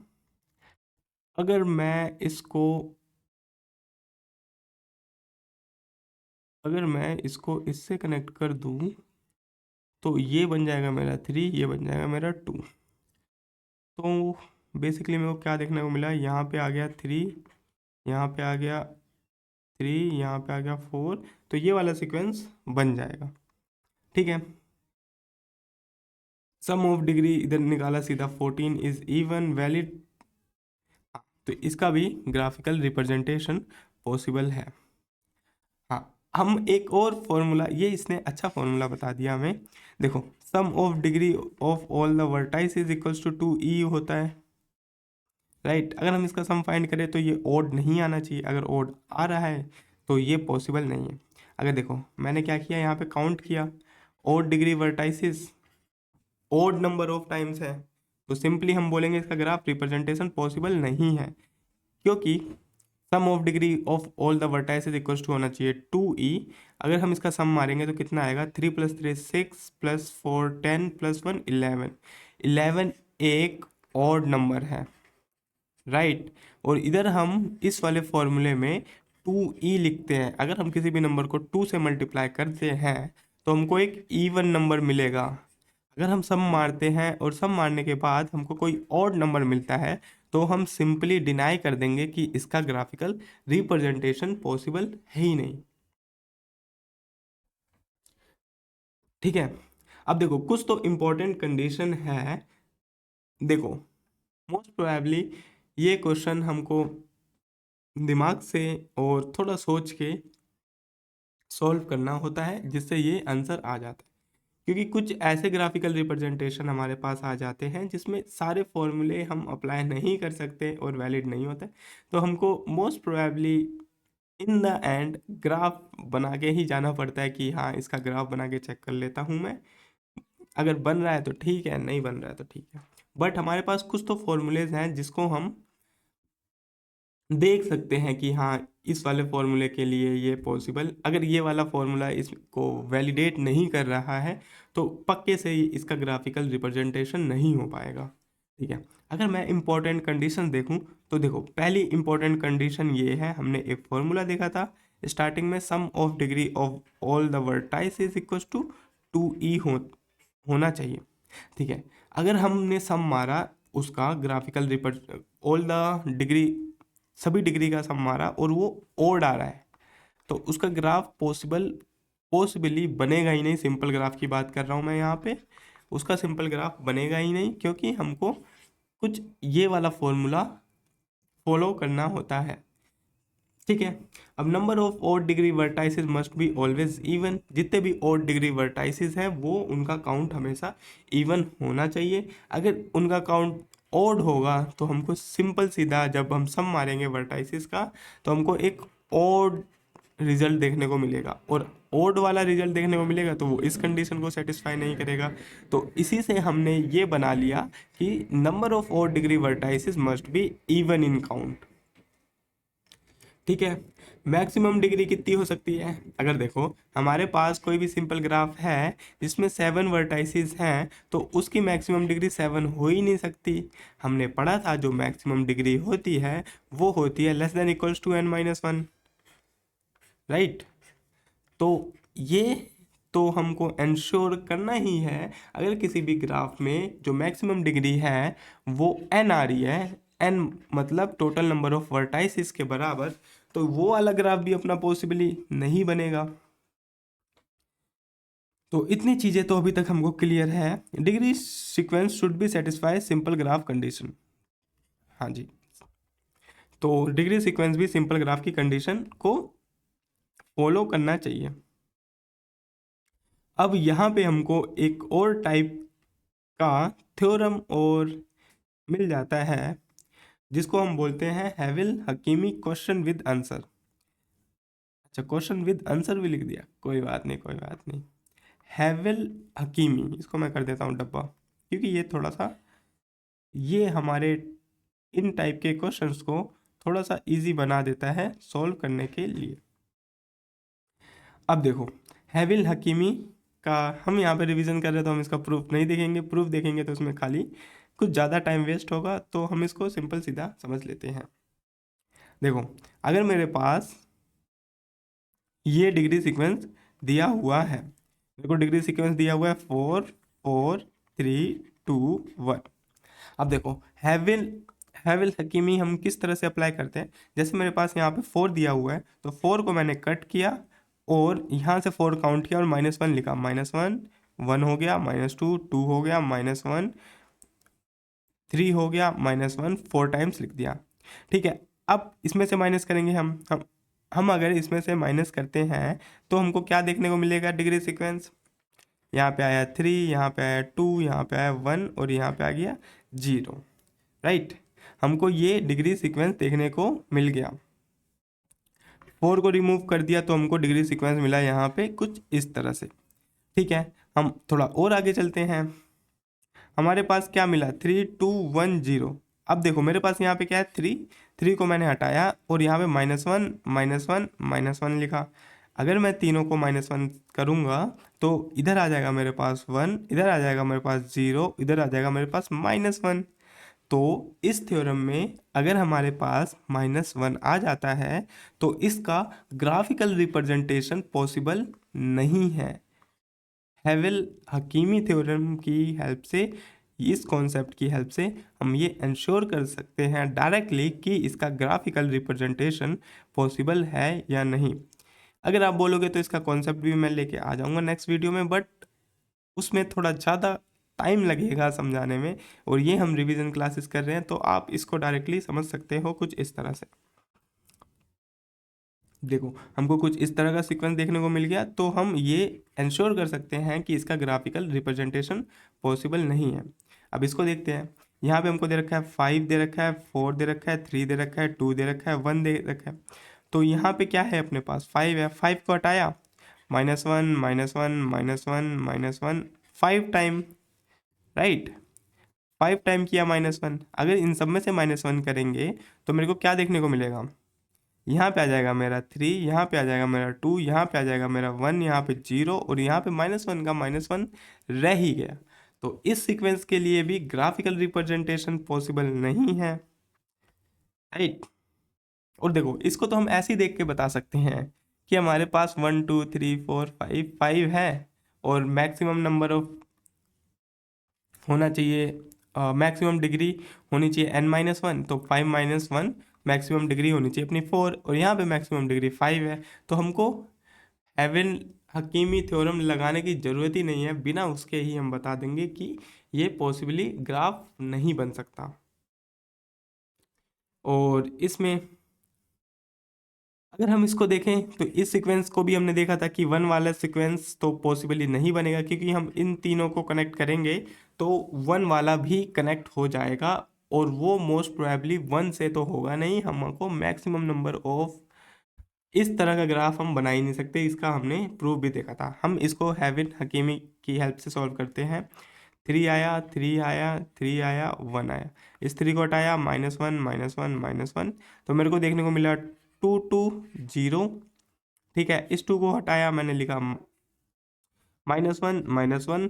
अगर मैं इसको इससे कनेक्ट कर दूँ तो ये बन जाएगा मेरा 3, ये बन जाएगा मेरा 2। तो बेसिकली मेरे को क्या देखने को मिला, यहाँ पे आ गया 3, यहाँ पे आ गया 3, यहाँ पे आ गया 4, तो ये वाला सीक्वेंस बन जाएगा, ठीक है। सम ऑफ डिग्री इधर निकाला सीधा 14 इज इवन वैलिड, तो इसका भी ग्राफिकल रिप्रेजेंटेशन पॉसिबल है। हाँ, हम एक और फॉर्मूला, ये इसने अच्छा फॉर्मूला बता दिया हमें, देखो sum of degree of all the vertices is equals to 2e होता है, राइट। अगर हम इसका सम फाइंड करें तो ये ओड नहीं आना चाहिए, अगर ओड आ रहा है तो ये पॉसिबल नहीं है। अगर देखो मैंने क्या किया, यहाँ पे काउंट किया, odd degree vertices odd number of times है, तो सिंपली हम बोलेंगे इसका ग्राफ रिप्रेजेंटेशन पॉसिबल नहीं है, क्योंकि sum of degree of all the vertices equals to होना चाहिए 2e। अगर हम इसका सम मारेंगे तो कितना आएगा, 3 + 3 6 + 4 10 + 1 11, 11 एक ऑड नंबर है, राइट। और इधर हम इस वाले फॉर्मूले में 2e लिखते हैं, अगर हम किसी भी नंबर को 2 से मल्टीप्लाई करते हैं तो हमको एक इवन नंबर मिलेगा। अगर हम सम मारते हैं और सम मारने के बाद हमको कोई ऑड नंबर मिलता है तो हम सिंपली डिनाई कर देंगे कि इसका ग्राफिकल रिप्रेजेंटेशन पॉसिबल है ही नहीं, ठीक है। अब देखो कुछ तो इम्पोर्टेंट कंडीशन है, देखो मोस्ट प्रोबेबली ये क्वेश्चन हमको दिमाग से और थोड़ा सोच के सॉल्व करना होता है जिससे ये आंसर आ जाता है, क्योंकि कुछ ऐसे ग्राफिकल रिप्रेजेंटेशन हमारे पास आ जाते हैं जिसमें सारे फॉर्मूले हम अप्लाई नहीं कर सकते और वैलिड नहीं होते, तो हमको most probably in the end graph बना के ही जाना पड़ता है कि हाँ इसका ग्राफ बना के चेक कर लेता हूँ मैं, अगर बन रहा है तो ठीक है, नहीं बन रहा है तो ठीक है। बट हमारे पास कुछ तो फॉर्मूलेज हैं जिसको हम देख सकते हैं कि हाँ इस वाले फॉर्मूले के लिए ये पॉसिबल, अगर ये वाला फॉर्मूला इसको वैलिडेट नहीं कर रहा है तो पक्के से ही इसका ग्राफिकल रिप्रेजेंटेशन नहीं हो पाएगा, ठीक है। अगर मैं इंपॉर्टेंट कंडीशन देखूं तो देखो पहली इंपॉर्टेंट कंडीशन ये है, हमने एक फॉर्मूला देखा था स्टार्टिंग में sum of degree of all the vertices equal to 2e होना चाहिए। ठीक है, अगर हमने सम मारा उसका ग्राफिकल ऑल द डिग्री, सभी डिग्री का सम मारा और वो ओड आ रहा है, तो उसका ग्राफ पॉसिबली बनेगा ही नहीं। सिंपल ग्राफ की बात कर रहा हूँ मैं यहाँ पे, उसका सिंपल ग्राफ बनेगा ही नहीं, क्योंकि हमको कुछ ये वाला फॉर्मूला फॉलो करना होता है। ठीक है, अब number of odd degree vertices must be always even. जितने भी ऑड डिग्री वर्टाइसेस हैं वो उनका काउंट हमेशा इवन होना चाहिए। अगर उनका काउंट ऑड होगा तो हमको सिंपल सीधा जब हम सम मारेंगे वर्टाइसेस का तो हमको एक ऑड रिजल्ट देखने को मिलेगा, और ओड वाला रिजल्ट देखने को मिलेगा तो वो इस कंडीशन को सेटिस्फाई नहीं करेगा। तो इसी से हमने ये बना लिया कि number of odd degree vertices must be even in count. ठीक है, मैक्सिमम डिग्री कितनी हो सकती है? अगर देखो हमारे पास कोई भी सिंपल ग्राफ है जिसमें 7 वर्टाइसेस हैं तो उसकी मैक्सिमम डिग्री 7 हो ही नहीं सकती। हमने पढ़ा था जो मैक्सिमम डिग्री होती है वो होती है less than equals to n-1, right. तो ये तो हमको इंश्योर करना ही है, अगर किसी भी ग्राफ में जो मैक्सिमम डिग्री है वो n आ रही है, n मतलब टोटल नंबर ऑफ वर्टाइसेस के बराबर, तो वो वाला ग्राफ भी अपना पॉसिबली नहीं बनेगा। तो इतनी चीज़ें तो अभी तक हमको क्लियर है। Degree sequence should be satisfy simple graph condition. हाँ जी, तो डिग्री सीक्वेंस भी सिंपल ग्राफ की कंडीशन को फॉलो करना चाहिए। अब यहाँ पे हमको एक और टाइप का थ्योरम और मिल जाता है जिसको हम बोलते हैं हैविल हकीमी क्वेश्चन विद आंसर। अच्छा, क्वेश्चन विद आंसर भी लिख दिया, कोई बात नहीं कोई बात नहीं। हैविल हकीमी, इसको मैं कर देता हूँ डब्बा, क्योंकि ये थोड़ा सा ये हमारे इन टाइप के क्वेश्चंस को थोड़ा सा इजी बना देता है सॉल्व करने के लिए। अब देखो हैविल हकीमी का हम यहाँ पे रिवीजन कर रहे हैं तो हम इसका प्रूफ नहीं देखेंगे, प्रूफ देखेंगे तो उसमें खाली कुछ ज़्यादा टाइम वेस्ट होगा, तो हम इसको सिंपल सीधा समझ लेते हैं। देखो अगर मेरे पास ये डिग्री सीक्वेंस दिया हुआ है, मेरे को डिग्री सीक्वेंस दिया हुआ है 4 4 3 2 1। अब देखो हैविल हकीमी हम किस तरह से अप्लाई करते हैं, जैसे मेरे पास यहाँ पे 4 दिया हुआ है तो 4 को मैंने कट किया और यहाँ से 4 काउंट किया और -1 लिखा, -1 1 हो गया, -2 2 हो गया, -1 3 हो गया, -1 4 टाइम्स लिख दिया। ठीक है, अब इसमें से माइनस करेंगे हम अगर इसमें से माइनस करते हैं तो हमको क्या देखने को मिलेगा? डिग्री सीक्वेंस यहाँ पे आया 3, यहाँ पे आया 2, यहाँ पे आया 1 और यहाँ पे आ गया 0, राइट। हमको ये डिग्री सीक्वेंस देखने को मिल गया। 4 को रिमूव कर दिया तो हमको डिग्री सीक्वेंस मिला यहाँ पे कुछ इस तरह से। ठीक है, हम थोड़ा और आगे चलते हैं। हमारे पास क्या मिला? 3 2 1 0। अब देखो मेरे पास यहाँ पे क्या है? 3 को मैंने हटाया और यहाँ पे -1 -1 लिखा। अगर मैं तीनों को -1 करूँगा तो इधर आ जाएगा मेरे पास 1, इधर आ जाएगा मेरे पास 0, इधर आ जाएगा मेरे पास -1। तो इस थ्योरम में अगर हमारे पास -1 आ जाता है तो इसका ग्राफिकल रिप्रेजेंटेशन पॉसिबल नहीं है। हैविल हकीमी थ्योरम की हेल्प से, इस कॉन्सेप्ट की हेल्प से हम ये इंश्योर कर सकते हैं डायरेक्टली कि इसका ग्राफिकल रिप्रेजेंटेशन पॉसिबल है या नहीं। अगर आप बोलोगे तो इसका कॉन्सेप्ट भी मैं लेके आ जाऊंगा नेक्स्ट वीडियो में, बट उसमें थोड़ा ज़्यादा टाइम लगेगा समझाने में, और ये हम रिवीजन क्लासेस कर रहे हैं तो आप इसको डायरेक्टली समझ सकते हो कुछ इस तरह से। देखो हमको कुछ इस तरह का सीक्वेंस देखने को मिल गया तो हम ये इंश्योर कर सकते हैं कि इसका ग्राफिकल रिप्रेजेंटेशन पॉसिबल नहीं है। अब इसको देखते हैं, यहाँ पे हमको दे रखा है 5 दे रखा है, 4 दे रखा है, 3 दे रखा है, 2 दे रखा है, 1 दे रखा है। तो यहाँ पे क्या है? अपने पास 5 है, 5 को हटाया, -1 -1 -1 -1 5 टाइम, राइट। 5 टाइम किया -1। अगर इन सब में से -1 करेंगे तो मेरे को क्या देखने को मिलेगा? यहाँ पे आ जाएगा मेरा 3, यहाँ पे आ जाएगा मेरा 2, यहाँ पे आ जाएगा मेरा 1, यहाँ पे 0 और यहाँ पे -1 का -1 रह ही गया। तो इस सीक्वेंस के लिए भी ग्राफिकल रिप्रेजेंटेशन पॉसिबल नहीं है, राइट। और देखो इसको तो हम ऐसे ही देख के बता सकते हैं कि हमारे पास 1 2 3 4 5 5 है और मैक्सिमम नंबर ऑफ होना चाहिए, मैक्सिमम डिग्री होनी चाहिए n-1, तो 5-1 मैक्सिमम डिग्री होनी चाहिए अपनी 4, और यहाँ पे मैक्सिमम डिग्री 5 है। तो हमको एवन हकीमी थ्योरम लगाने की ज़रूरत ही नहीं है, बिना उसके ही हम बता देंगे कि ये पॉसिबली ग्राफ नहीं बन सकता। और इसमें अगर हम इसको देखें तो इस सीक्वेंस को भी हमने देखा था कि 1 वाला सीक्वेंस तो पॉसिबली नहीं बनेगा, क्योंकि हम इन तीनों को कनेक्ट करेंगे तो 1 वाला भी कनेक्ट हो जाएगा, और वो मोस्ट प्रोबेबली 1 से तो होगा नहीं। हमको मैक्सिमम नंबर ऑफ इस तरह का ग्राफ हम बना ही नहीं सकते, इसका हमने प्रूफ भी देखा था। हम इसको हेविन हकीमी की हेल्प से सॉल्व करते हैं। 3 आया, 3 आया, 3 आया, 1 आया, इस 3 को हटाया, -1 -1 -1, तो मेरे को देखने को मिला 2 2 0। ठीक है, इस 2 को हटाया, मैंने लिखा -1 -1,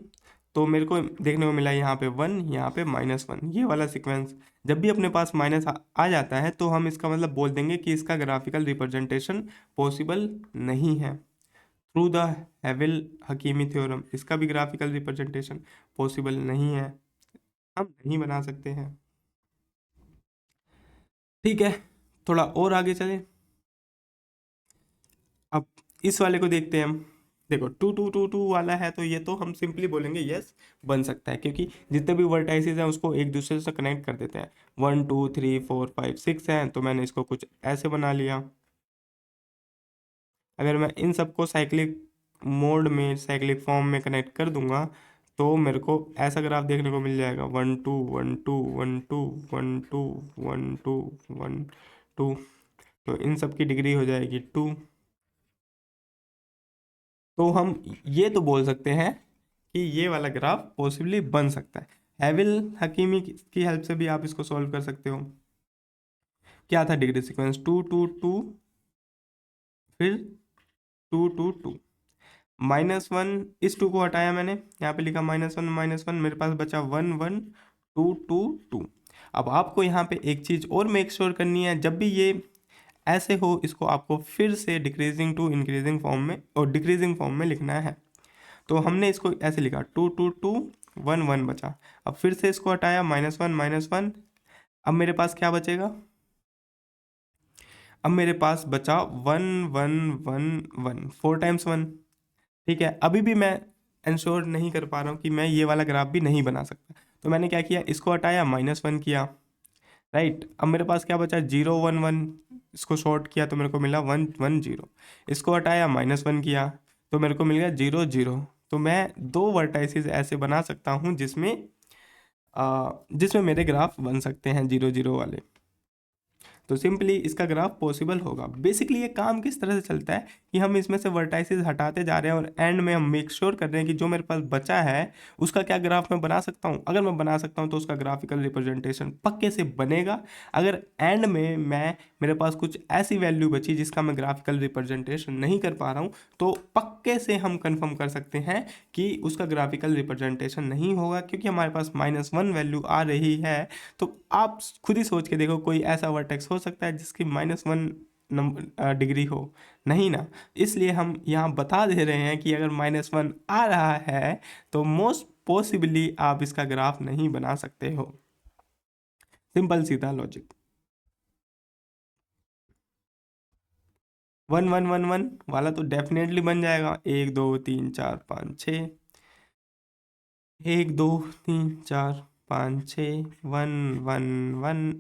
तो मेरे को देखने को मिला यहाँ पे 1, यहाँ पे -1। ये वाला सीक्वेंस जब भी अपने पास माइनस आ जाता है तो हम इसका मतलब बोल देंगे कि इसका ग्राफिकल रिप्रेजेंटेशन पॉसिबल नहीं है। थ्रू द हेविल हकीमी थ्योरम इसका भी ग्राफिकल रिप्रेजेंटेशन पॉसिबल नहीं है, हम नहीं बना सकते हैं। ठीक है, थोड़ा और आगे चले। अब इस वाले को देखते हैं हम। देखो 2 2 2 2 वाला है, तो ये तो हम सिंपली बोलेंगे यस बन सकता है, क्योंकि जितने भी वर्टाइसेस हैं उसको एक दूसरे से कनेक्ट कर देते हैं। 1 2 3 4 5 6 हैं, तो मैंने इसको कुछ ऐसे बना लिया। अगर मैं इन सबको साइक्लिक मोड में, साइक्लिक फॉर्म में कनेक्ट कर दूंगा तो मेरे को ऐसा ग्राफ देखने को मिल जाएगा 1 2 1 2 1 2 1 2 1 2 1 2, तो इन सब की डिग्री हो जाएगी 2। तो हम ये तो बोल सकते हैं कि ये वाला ग्राफ पॉसिबली बन सकता है। हेविल हकीमी की हेल्प से भी आप इसको सॉल्व कर सकते हो। क्या था डिग्री सीक्वेंस? 2 2 2, फिर 2 2 2, -1, इस 2 को हटाया मैंने, यहाँ पे लिखा -1 -1, मेरे पास बचा 1 1 2 2 2। अब आपको यहाँ पे एक चीज़ और मेक श्योर करनी है, जब भी ये ऐसे हो इसको आपको फिर से डिक्रीजिंग टू इंक्रीजिंग फॉर्म में और डिक्रीजिंग फॉर्म में लिखना है। तो हमने इसको ऐसे लिखा 2 2 2 1 1 बचा। अब फिर से इसको हटाया, -1 -1, अब मेरे पास क्या बचेगा? अब मेरे पास बचा 1 1 1 1, 4 टाइम्स 1। ठीक है, अभी भी मैं इंश्योर नहीं कर पा रहा हूँ कि मैं ये वाला ग्राफ भी नहीं बना सकता, तो मैंने क्या किया, इसको हटाया, -1 किया। राइट, अब मेरे पास क्या बचा? 0 1 1, इसको शॉर्ट किया तो मेरे को मिला 1 1 0। इसको हटाया, -1 किया तो मेरे को मिल गया 0 0। तो मैं दो वर्टाइसेस ऐसे बना सकता हूँ जिसमें मेरे ग्राफ बन सकते हैं 0 0 वाले। तो सिंपली इसका ग्राफ पॉसिबल होगा। बेसिकली ये काम किस तरह से चलता है कि हम इसमें से वर्टाइसेस हटाते जा रहे हैं और एंड में हम मेक श्योर कर रहे हैं कि जो मेरे पास बचा है उसका क्या ग्राफ मैं बना सकता हूँ। अगर मैं बना सकता हूँ तो उसका ग्राफिकल रिप्रेजेंटेशन पक्के से बनेगा। अगर एंड में मेरे पास कुछ ऐसी वैल्यू बची जिसका मैं ग्राफिकल रिप्रेजेंटेशन नहीं कर पा रहा हूँ, तो पक्के से हम कंफर्म कर सकते हैं कि उसका ग्राफिकल रिप्रेजेंटेशन नहीं होगा, क्योंकि हमारे पास -1 वैल्यू आ रही है। तो आप खुद ही सोच के देखो, कोई ऐसा वर्टेक्स हो सकता है जिसकी -1 नंबर डिग्री हो? नहीं ना। इसलिए हम यहाँ बता दे रहे हैं कि अगर -1 आ रहा है तो मोस्ट पॉसिबली आप इसका ग्राफ नहीं बना सकते हो। सिंपल सीधा लॉजिक। 1 1 1 1 वाला तो डेफिनेटली बन जाएगा। 1 2 3 4 5 6, 1 2 3 4 5 6, 1 1 1,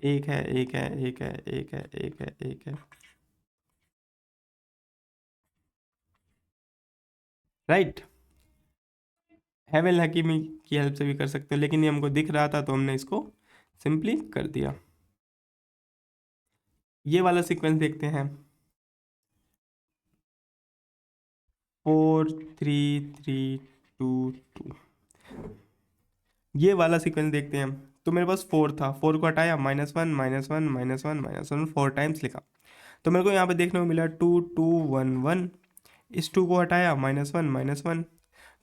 एक है, एक है, एक है, एक है, एक है, एक है। राइट, हेवल हकीमी की हेल्प से भी कर सकते हो, लेकिन ये हमको दिख रहा था तो हमने इसको सिंपली कर दिया। ये वाला सीक्वेंस देखते हैं, 4 3 3 2 2। ये वाला सीक्वेंस देखते हैं हम। तो मेरे पास 4 था, 4 को हटाया, -1 -1 -1 -1, 4 टाइम्स लिखा। तो मेरे को यहाँ पे देखने को मिला 2 2 1 1। इस 2 को हटाया, -1 -1,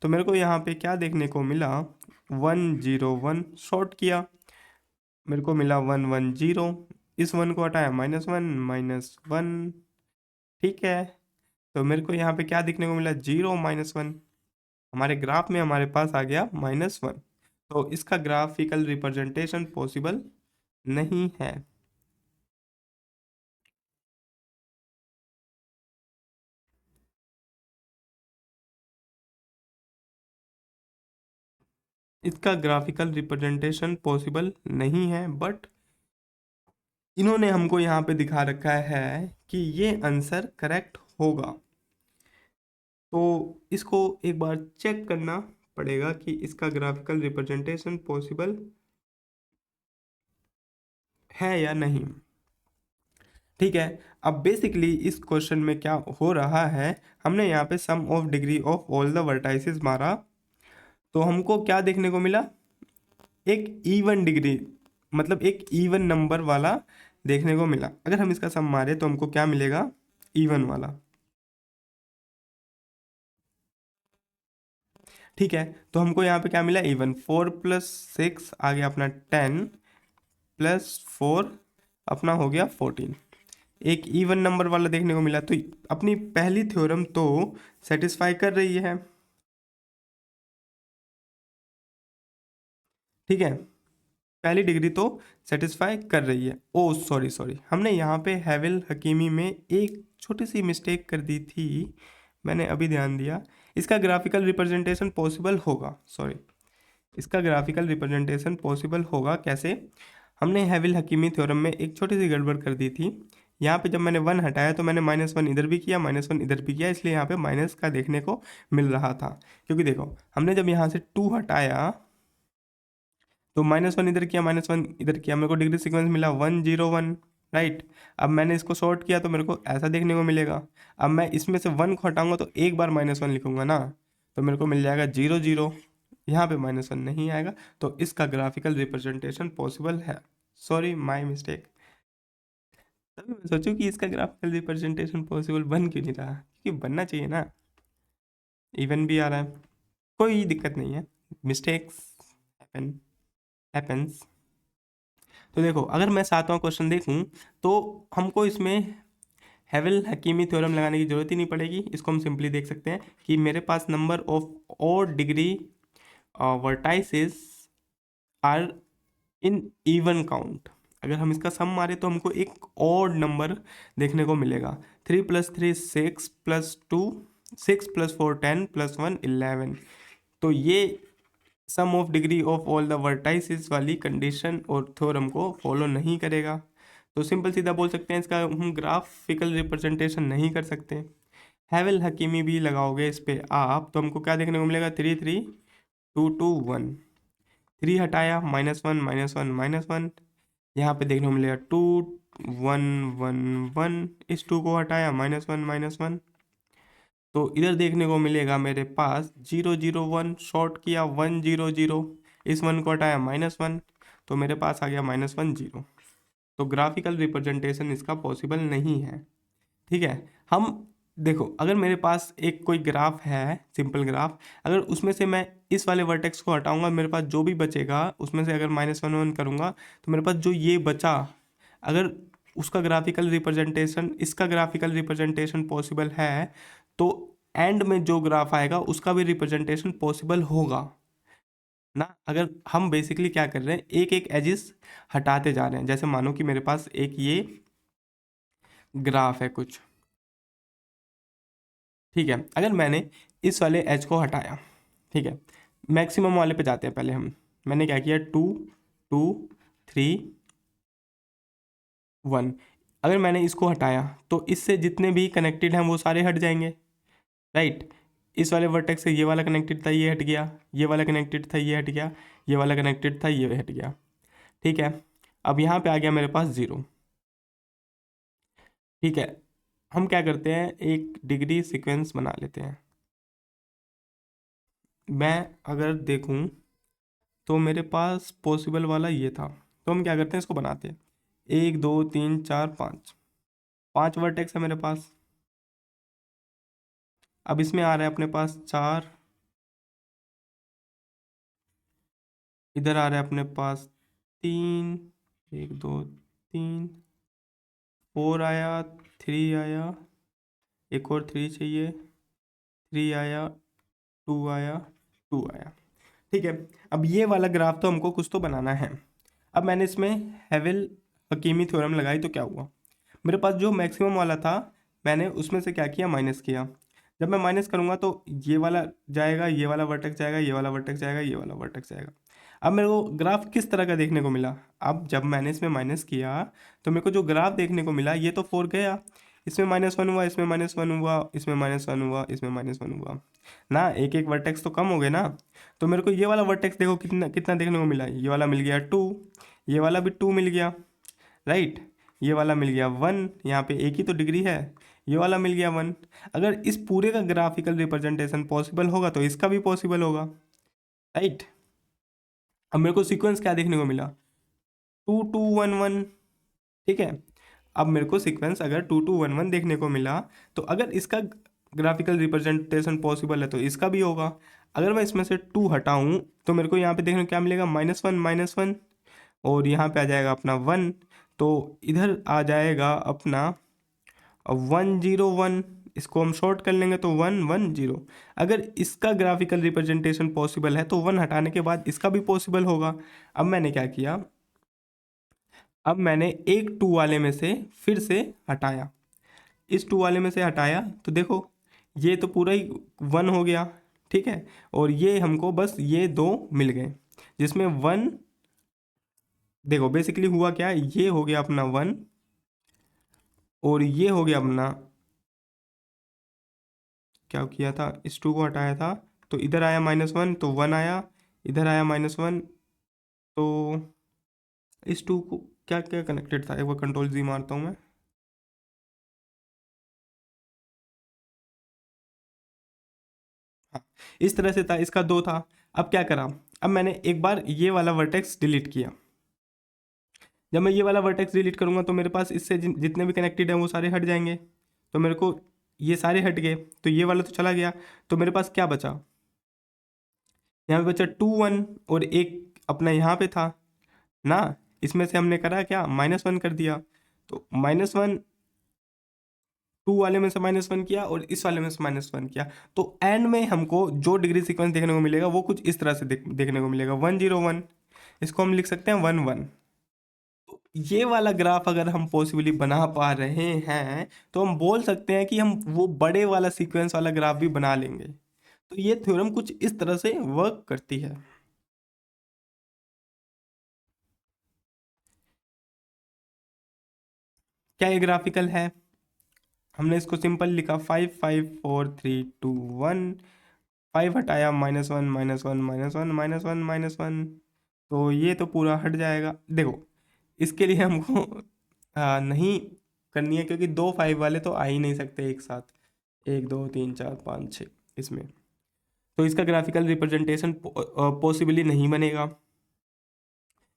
तो मेरे को यहाँ पे क्या देखने को मिला? 1 0 1, शॉर्ट किया, मेरे को मिला 1 1 0। इस 1 को हटाया, -1 -1। ठीक है, तो मेरे को यहाँ पे क्या दिखने को मिला, 0 -1। हमारे ग्राफ में हमारे पास आ गया -1। तो इसका ग्राफिकल रिप्रेजेंटेशन पॉसिबल नहीं है। इसका ग्राफिकल रिप्रेजेंटेशन पॉसिबल नहीं है, बट इन्होंने हमको यहाँ पे दिखा रखा है कि ये आंसर करेक्ट होगा। तो इसको एक बार चेक करना पड़ेगा कि इसका ग्राफिकल रिप्रेजेंटेशन पॉसिबल है या नहीं। ठीक है। अब बेसिकली इस क्वेश्चन में क्या हो रहा है, हमने यहाँ पे sum of degree of all the vertices मारा, तो हमको क्या देखने को मिला, एक इवन डिग्री, मतलब एक इवन नंबर वाला देखने को मिला। अगर हम इसका सम मारे तो हमको क्या मिलेगा, इवन वाला। ठीक है। तो हमको यहाँ पे क्या मिला, इवन। 4 + 6 आ गया अपना 10, +4 अपना हो गया 14। एक इवन नंबर वाला देखने को मिला, तो अपनी पहली थ्योरम तो सेटिस्फाई कर रही है। ठीक है, पहली डिग्री तो सेटिस्फाई कर रही है। ओ सॉरी सॉरी, हमने यहाँ पे हैविल हकीमी में एक छोटी सी मिस्टेक कर दी थी, मैंने अभी ध्यान दिया। इसका ग्राफिकल रिप्रेजेंटेशन पॉसिबल होगा, सॉरी, इसका ग्राफिकल रिप्रेजेंटेशन पॉसिबल होगा कैसे। हमने हैविल हकीमी थ्योरम में एक छोटी सी गड़बड़ कर दी थी। यहाँ पे जब मैंने 1 हटाया तो मैंने -1 इधर भी किया, -1 इधर भी किया, इसलिए यहाँ पे माइनस का देखने को मिल रहा था। क्योंकि देखो, हमने जब यहाँ से 2 हटाया तो -1 इधर किया, -1 इधर किया, मेरे को डिग्री सीक्वेंस मिला 101। राइट। अब मैंने इसको शॉर्ट किया तो मेरे को ऐसा देखने को मिलेगा। अब मैं इसमें से 1 को हटाऊंगा तो एक बार -1 लिखूंगा ना, तो मेरे को मिल जाएगा 0 0। यहाँ पे -1 नहीं आएगा, तो इसका ग्राफिकल रिप्रेजेंटेशन पॉसिबल है। Sorry, my mistake. तभी मैं सोचूं कि इसका ग्राफिकल रिप्रेजेंटेशन पॉसिबल बन क्यों नहीं रहा, क्योंकि बनना चाहिए ना। इवन भी आ रहा है, कोई दिक्कत नहीं है, मिस्टेक्स हैपन, हैपेंस। तो देखो, अगर मैं 7वां क्वेश्चन देखूं तो हमको इसमें हेवल हकीमी थ्योरम लगाने की जरूरत ही नहीं पड़ेगी। इसको हम सिंपली देख सकते हैं कि मेरे पास number of odd degree vertices are in even count. अगर हम इसका सम मारे तो हमको एक और नंबर देखने को मिलेगा। 3 + 3 6 + 2 6 + 4 10 + 1 11। तो ये sum of degree of all the vertices वाली कंडीशन और थ्योरम को फॉलो नहीं करेगा। तो सिंपल सीधा बोल सकते हैं, इसका हम ग्राफिकल रिप्रेजेंटेशन नहीं कर सकते। हैवल हकीमी भी लगाओगे इस पे आप, तो हमको क्या देखने को मिलेगा, 3 3 2 2 1। 3 हटाया, -1 -1 -1, यहाँ पे देखने को मिलेगा 2 1 1 1। इस 2 को हटाया, -1 -1, तो इधर देखने को मिलेगा मेरे पास 0 0 1। शॉर्ट किया, 1 0 0, इस 1 को हटाया, -1, तो मेरे पास आ गया -1 0। तो ग्राफिकल रिप्रेजेंटेशन इसका पॉसिबल नहीं है। ठीक है। हम देखो, अगर मेरे पास एक कोई ग्राफ है, सिंपल ग्राफ, अगर उसमें से मैं इस वाले वर्टेक्स को हटाऊंगा, मेरे पास जो भी बचेगा उसमें से अगर -1 1 करूंगा, तो मेरे पास जो ये बचा, अगर उसका ग्राफिकल रिप्रेजेंटेशन, इसका ग्राफिकल रिप्रेजेंटेशन पॉसिबल है, तो एंड में जो ग्राफ आएगा उसका भी रिप्रेजेंटेशन पॉसिबल होगा ना। अगर हम बेसिकली क्या कर रहे हैं, एक एक एजिस हटाते जा रहे हैं। जैसे मानो कि मेरे पास एक ये ग्राफ है कुछ, ठीक है। अगर मैंने इस वाले एज को हटाया, ठीक है, मैक्सिमम वाले पे जाते हैं पहले हम। मैंने क्या किया, 2 2 3 1। अगर मैंने इसको हटाया तो इससे जितने भी कनेक्टेड हैं वो सारे हट जाएंगे। राइट। इस वाले वर्टेक्स से ये वाला कनेक्टेड था, ये हट गया, ये वाला कनेक्टेड था, ये हट गया, ये वाला कनेक्टेड था, ये हट गया। ठीक है। अब यहाँ पे आ गया मेरे पास 0। ठीक है। हम क्या करते हैं, एक डिग्री सीक्वेंस बना लेते हैं। मैं अगर देखूं तो मेरे पास पॉसिबल वाला ये था, तो हम क्या करते हैं, इसको बनाते हैं। 1 2 3 4 5, 5 वर्टेक्स है मेरे पास। अब इसमें आ रहा है अपने पास 4, इधर आ रहा है अपने पास 3, 1 2 3, 4 आया, 3 आया, एक और 3 चाहिए, 3 आया, 2 आया, 2 आया। ठीक है, अब ये वाला ग्राफ तो हमको कुछ तो बनाना है। अब मैंने इसमें हेविल हकीमी थ्योरम लगाई तो क्या हुआ, मेरे पास जो मैक्सिमम वाला था मैंने उसमें से क्या किया, माइनस किया। जब मैं माइनस करूँगा तो ये वाला जाएगा, ये वाला वर्टेक्स जाएगा, ये वाला वर्टेक्स जाएगा, ये वाला वर्टेक्स जाएगा। अब मेरे को ग्राफ किस तरह का देखने को मिला, अब जब मैंने इसमें माइनस किया तो मेरे को जो ग्राफ देखने को मिला, ये तो 4 गया, इसमें -1 हुआ, इसमें -1 हुआ, इसमें -1 हुआ, इसमें -1 हुआ ना, एक एक वर्टेक्स तो कम हो गए ना। तो मेरे को ये वाला वर्टेक्स देखो कितना कितना देखने को मिला, ये वाला मिल गया 2, ये वाला भी 2 मिल गया, राइट, ये वाला मिल गया 1, यहाँ पे एक ही तो डिग्री है, ये वाला मिल गया 1। अगर इस पूरे का ग्राफिकल रिप्रेजेंटेशन पॉसिबल होगा तो इसका भी पॉसिबल होगा, राइट। अब मेरे को सीक्वेंस क्या देखने को मिला, 2 2 1 1, ठीक है। अब मेरे को सीक्वेंस अगर 2 2 1 1 देखने को मिला, तो अगर इसका ग्राफिकल रिप्रेजेंटेशन पॉसिबल है तो इसका भी होगा। अगर मैं इसमें से 2 हटाऊं तो मेरे को यहाँ पे देखने को क्या मिलेगा, -1 और यहाँ पे आ जाएगा अपना 1, तो इधर आ जाएगा अपना 1 0 1, इसको हम शॉर्ट कर लेंगे तो 1 1 0। अगर इसका ग्राफिकल रिप्रेजेंटेशन पॉसिबल है तो 1 हटाने के बाद इसका भी पॉसिबल होगा। अब मैंने क्या किया, अब मैंने एक 2 वाले में से फिर से हटाया, इस 2 वाले में से हटाया तो देखो ये तो पूरा ही 1 हो गया, ठीक है। और ये हमको बस ये 2 मिल गए जिसमें 1, देखो बेसिकली हुआ क्या, ये हो गया अपना 1 और ये हो गया अपना, क्या किया था, इस 2 को हटाया था तो इधर आया -1 तो 1 आया, इधर आया -1 तो इस 2 को क्या क्या कनेक्टेड था, एक बार Ctrl+Z मारता हूँ मैं। हाँ, इस तरह से था, इसका 2 था। अब क्या करा, अब मैंने एक बार ये वाला वर्टेक्स डिलीट किया। जब मैं ये वाला वर्टेक्स डिलीट करूँगा तो मेरे पास इससे जितने भी कनेक्टेड हैं वो सारे हट जाएंगे, तो मेरे को ये सारे हट गए, तो ये वाला तो चला गया, तो मेरे पास क्या बचा, यहाँ पे बचा 2 1 और एक अपना यहाँ पे था ना, इसमें से हमने करा क्या, -1 कर दिया, तो -1, 2 वाले में से -1 किया और इस वाले में से -1 किया, तो एंड में हमको जो डिग्री सीक्वेंस देखने को मिलेगा वो कुछ इस तरह से देखने को मिलेगा, 1 0 1, इसको हम लिख सकते हैं 1 1। तो ये वाला ग्राफ अगर हम पॉसिबली बना पा रहे हैं तो हम बोल सकते हैं कि हम वो बड़े वाला सीक्वेंस वाला ग्राफ भी बना लेंगे। तो ये थ्योरम कुछ इस तरह से वर्क करती है। क्या ये ग्राफिकल है, हमने इसको सिंपल लिखा 5 5 4 3 2 1, 5 हटाया, -1 -1 -1 -1 -1, तो ये तो पूरा हट जाएगा। देखो इसके लिए हमको नहीं करनी है क्योंकि 2 5 वाले तो आ ही नहीं सकते एक साथ, 1 2 3 4 5 6 इसमें, तो इसका ग्राफिकल रिप्रेजेंटेशन पॉसिबली नहीं बनेगा।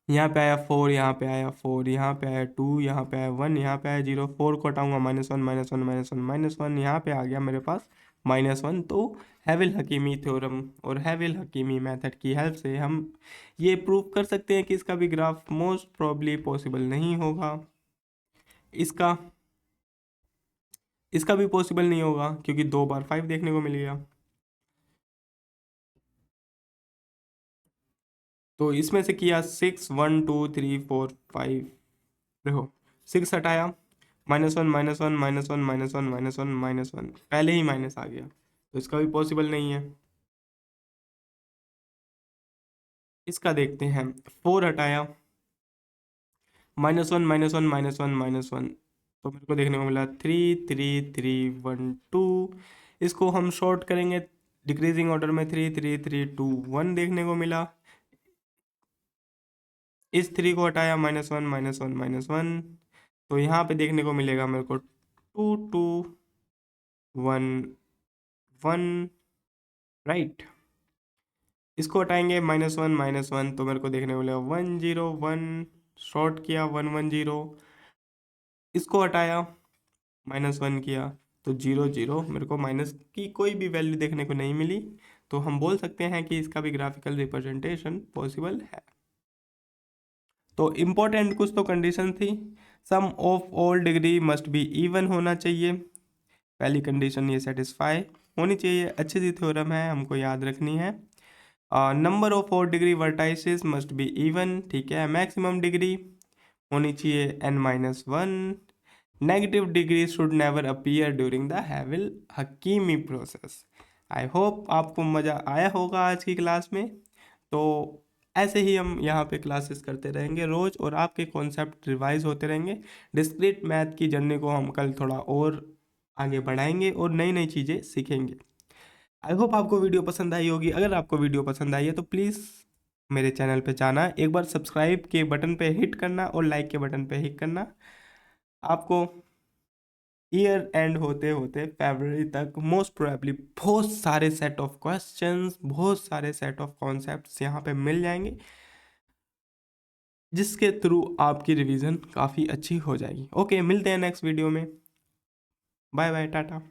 यहाँ पे आया 4, यहाँ पे आया 4, यहाँ पे आया 2, यहाँ पे आया 1, यहाँ पे आया 0, 4 को हटाऊंगा -1 -1 -1 -1, यहाँ पे आ गया मेरे पास -1। तो हैविल हकीमी थ्योरम और हैविल हकीमी मेथड की हेल्प से हम ये प्रूव कर सकते हैं कि इसका भी ग्राफ मोस्ट प्रॉब्ली पॉसिबल नहीं होगा, इसका इसका भी पॉसिबल नहीं होगा क्योंकि 2 बार 5 देखने को मिल गया। तो इसमें से किया 6 1 2 3 4 5, देखो 6 हटाया, -1 -1 -1 -1 -1 -1, पहले ही माइनस आ गया, तो इसका भी पॉसिबल नहीं है। इसका देखते हैं, 4 हटाया, -1 -1 -1 -1, तो मेरे को देखने को मिला 3 3 3 1 2, इसको हम शॉर्ट करेंगे डिक्रीजिंग ऑर्डर में, 3 3 3 2 1 देखने को मिला। इस 3 को हटाया, -1 -1 -1, तो यहाँ पे देखने को मिलेगा मेरे को 2 2 1 1, राइट। इसको हटाएंगे, -1 तो मेरे को देखने को मिलेगा 1 0 1, शॉर्ट किया 1 1 0, इसको हटाया, -1 किया तो 0 0, मेरे को माइनस की कोई भी वैल्यू देखने को नहीं मिली, तो हम बोल सकते हैं कि इसका भी ग्राफिकल रिप्रेजेंटेशन पॉसिबल है। तो इम्पोर्टेंट कुछ तो कंडीशन थी, sum of all degree must be even होना चाहिए, पहली कंडीशन ये सेटिस्फाई होनी चाहिए। अच्छी सी थ्योरम है, हमको याद रखनी है। Number of 4 degree vertices must be even, ठीक है। मैक्सिमम डिग्री होनी चाहिए n-1। Negative degree should never appear during the Havel Hakimi process. I hope आपको मज़ा आया होगा आज की क्लास में। तो ऐसे ही हम यहाँ पे क्लासेस करते रहेंगे रोज़, और आपके कॉन्सेप्ट रिवाइज होते रहेंगे। डिस्क्रीट मैथ की जर्नी को हम कल थोड़ा और आगे बढ़ाएंगे और नई नई चीज़ें सीखेंगे। आई होप आपको वीडियो पसंद आई होगी। अगर आपको वीडियो पसंद आई है तो प्लीज़ मेरे चैनल पे जाना, एक बार सब्सक्राइब के बटन पे हिट करना और लाइक के बटन पे हिट करना। आपको ईयर एंड होते होते फरवरी तक मोस्ट प्रोबेबली बहुत सारे सेट ऑफ क्वेश्चंस, बहुत सारे सेट ऑफ कॉन्सेप्ट्स यहाँ पे मिल जाएंगे, जिसके थ्रू आपकी रिवीजन काफ़ी अच्छी हो जाएगी। ओके, मिलते हैं नेक्स्ट वीडियो में। Bye bye, Tata.